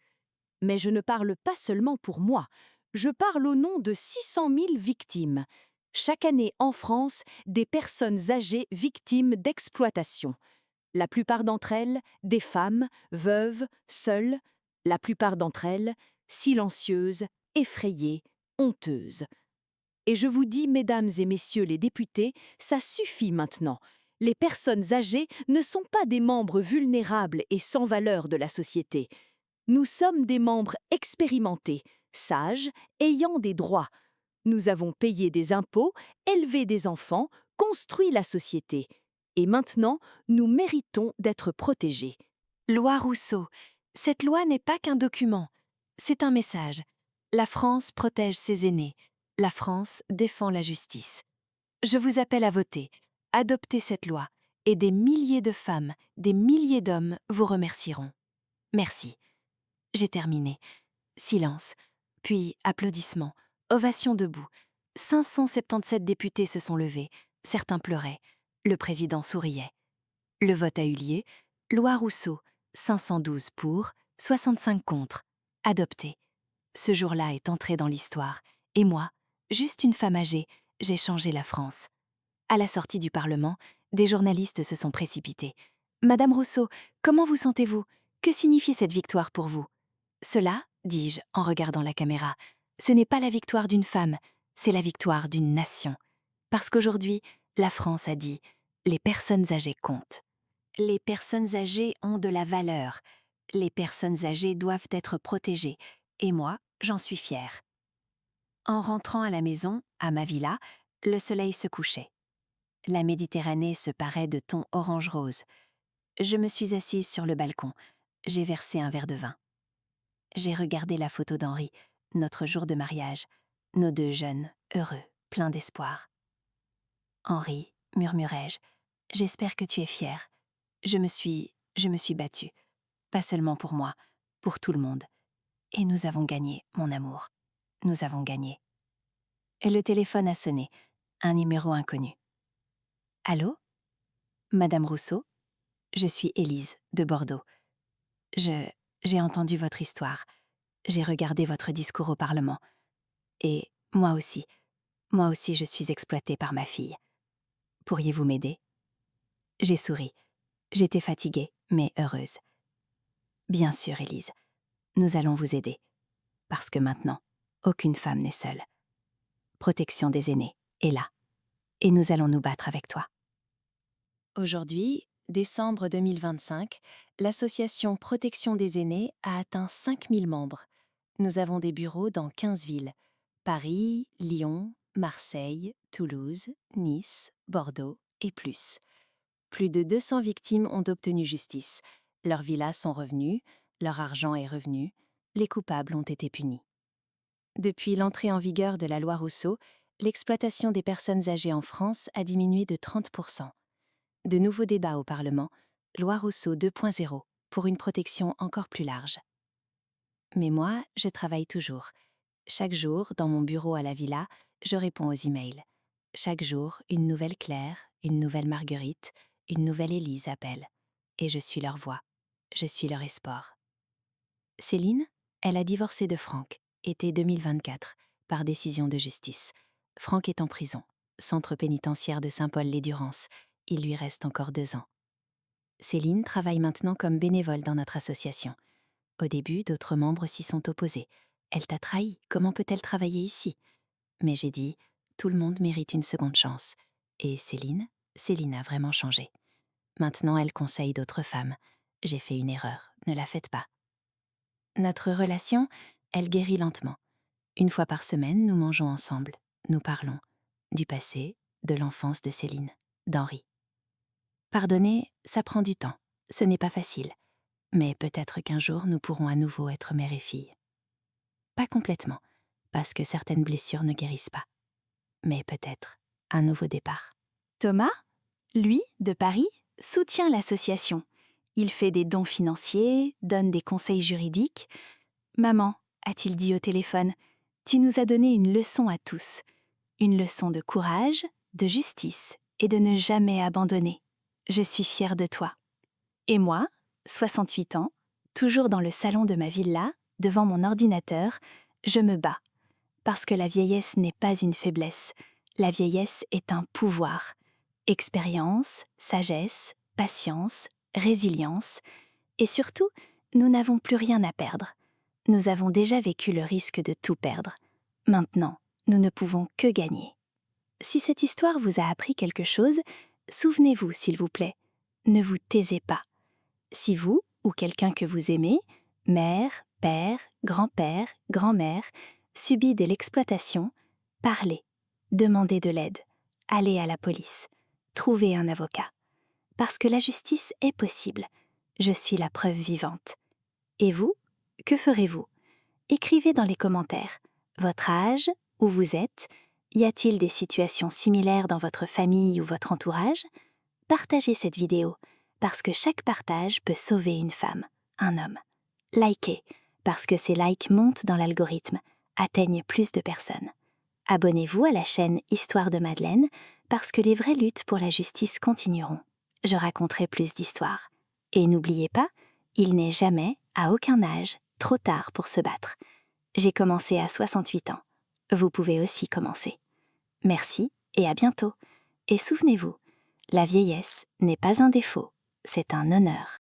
Mais je ne parle pas seulement pour moi. Je parle au nom de 600 000 victimes. Chaque année en France, des personnes âgées victimes d'exploitation. La plupart d'entre elles, des femmes, veuves, seules. La plupart d'entre elles, silencieuses, effrayées, honteuses. Et je vous dis, mesdames et messieurs les députés, ça suffit maintenant. Les personnes âgées ne sont pas des membres vulnérables et sans valeur de la société. Nous sommes des membres expérimentés, sages, ayant des droits. Nous avons payé des impôts, élevé des enfants, construit la société. Et maintenant, nous méritons d'être protégés. Loi Rousseau. Cette loi n'est pas qu'un document. C'est un message. La France protège ses aînés. La France défend la justice. Je vous appelle à voter. Adoptez cette loi. Et des milliers de femmes, des milliers d'hommes vous remercieront. Merci. J'ai terminé. Silence. Puis applaudissements. Ovation debout. 577 députés se sont levés. Certains pleuraient. Le président souriait. Le vote a eu lieu. Loi Rousseau. 512 pour, 65 contre. Adopté. Ce jour-là est entré dans l'histoire. Et moi, juste une femme âgée, j'ai changé la France. À la sortie du Parlement, des journalistes se sont précipités. « Madame Rousseau, comment vous sentez-vous? Que signifie cette victoire pour vous ?» Cela, dis-je en regardant la caméra, ce n'est pas la victoire d'une femme, c'est la victoire d'une nation. Parce qu'aujourd'hui, la France a dit « les personnes âgées comptent ». Les personnes âgées ont de la valeur. Les personnes âgées doivent être protégées. Et moi, j'en suis fière. En rentrant à la maison, à ma villa, le soleil se couchait. La Méditerranée se parait de ton orange-rose. Je me suis assise sur le balcon. J'ai versé un verre de vin. J'ai regardé la photo d'Henri, notre jour de mariage, nos 2 jeunes, heureux, pleins d'espoir. « Henri, murmurai-je, j'espère que tu es fier. Je me suis battue. Pas seulement pour moi, pour tout le monde. Et nous avons gagné, mon amour. Nous avons gagné. » Et le téléphone a sonné, un numéro inconnu. « Allô? Madame Rousseau? Je suis Élise, de Bordeaux. J'ai entendu votre histoire. J'ai regardé votre discours au Parlement. Et moi aussi je suis exploitée par ma fille. Pourriez-vous m'aider? » J'ai souri. J'étais fatiguée, mais heureuse. « Bien sûr, Élise. Nous allons vous aider. Parce que maintenant, aucune femme n'est seule. Protection des aînés est là. Et nous allons nous battre avec toi. » Aujourd'hui, décembre 2025, l'association Protection des aînés a atteint 5000 membres. Nous avons des bureaux dans 15 villes. Paris, Lyon, Marseille, Toulouse, Nice, Bordeaux et plus. Plus de 200 victimes ont obtenu justice. Leurs villas sont revenues, leur argent est revenu, les coupables ont été punis. Depuis l'entrée en vigueur de la loi Rousseau, l'exploitation des personnes âgées en France a diminué de 30%. De nouveaux débats au Parlement, loi Rousseau 2.0, pour une protection encore plus large. Mais moi, je travaille toujours. Chaque jour, dans mon bureau à la villa, je réponds aux emails. Chaque jour, une nouvelle Claire, une nouvelle Marguerite, une nouvelle Élise appelle. Et je suis leur voix. Je suis leur espoir. Céline, elle a divorcé de Franck, été 2024, par décision de justice. Franck est en prison, centre pénitentiaire de Saint-Paul-les-Durances, Il lui reste encore 2 ans. Céline travaille maintenant comme bénévole dans notre association. Au début, d'autres membres s'y sont opposés. Elle t'a trahi, comment peut-elle travailler ici? Mais j'ai dit, tout le monde mérite une seconde chance. Et Céline a vraiment changé. Maintenant, elle conseille d'autres femmes. J'ai fait une erreur, ne la faites pas. Notre relation, elle guérit lentement. Une fois par semaine, nous mangeons ensemble. Nous parlons du passé, de l'enfance de Céline, d'Henri. Pardonner, ça prend du temps. Ce n'est pas facile. Mais peut-être qu'un jour, nous pourrons à nouveau être mère et fille. Pas complètement, parce que certaines blessures ne guérissent pas. Mais peut-être un nouveau départ. Thomas, lui, de Paris, soutient l'association. Il fait des dons financiers, donne des conseils juridiques. « Maman, a-t-il dit au téléphone, tu nous as donné une leçon à tous. Une leçon de courage, de justice et de ne jamais abandonner. Je suis fière de toi. » Et moi, 68 ans, toujours dans le salon de ma villa, devant mon ordinateur, je me bats. Parce que la vieillesse n'est pas une faiblesse. La vieillesse est un pouvoir. Expérience, sagesse, patience, résilience. Et surtout, nous n'avons plus rien à perdre. Nous avons déjà vécu le risque de tout perdre. Maintenant, nous ne pouvons que gagner. Si cette histoire vous a appris quelque chose, souvenez-vous, s'il vous plaît, ne vous taisez pas. Si vous, ou quelqu'un que vous aimez, mère, père, grand-père, grand-mère, subit de l'exploitation, parlez, demandez de l'aide, allez à la police, trouvez un avocat. Parce que la justice est possible. Je suis la preuve vivante. Et vous, que ferez-vous? Écrivez dans les commentaires votre âge, où vous êtes, y a-t-il des situations similaires dans votre famille ou votre entourage? Partagez cette vidéo, parce que chaque partage peut sauver une femme, un homme. Likez, parce que ces likes montent dans l'algorithme, atteignent plus de personnes. Abonnez-vous à la chaîne Histoire de Madeleine, parce que les vraies luttes pour la justice continueront. Je raconterai plus d'histoires. Et n'oubliez pas, il n'est jamais, à aucun âge, trop tard pour se battre. J'ai commencé à 68 ans. Vous pouvez aussi commencer. Merci et à bientôt. Et souvenez-vous, la vieillesse n'est pas un défaut, c'est un honneur.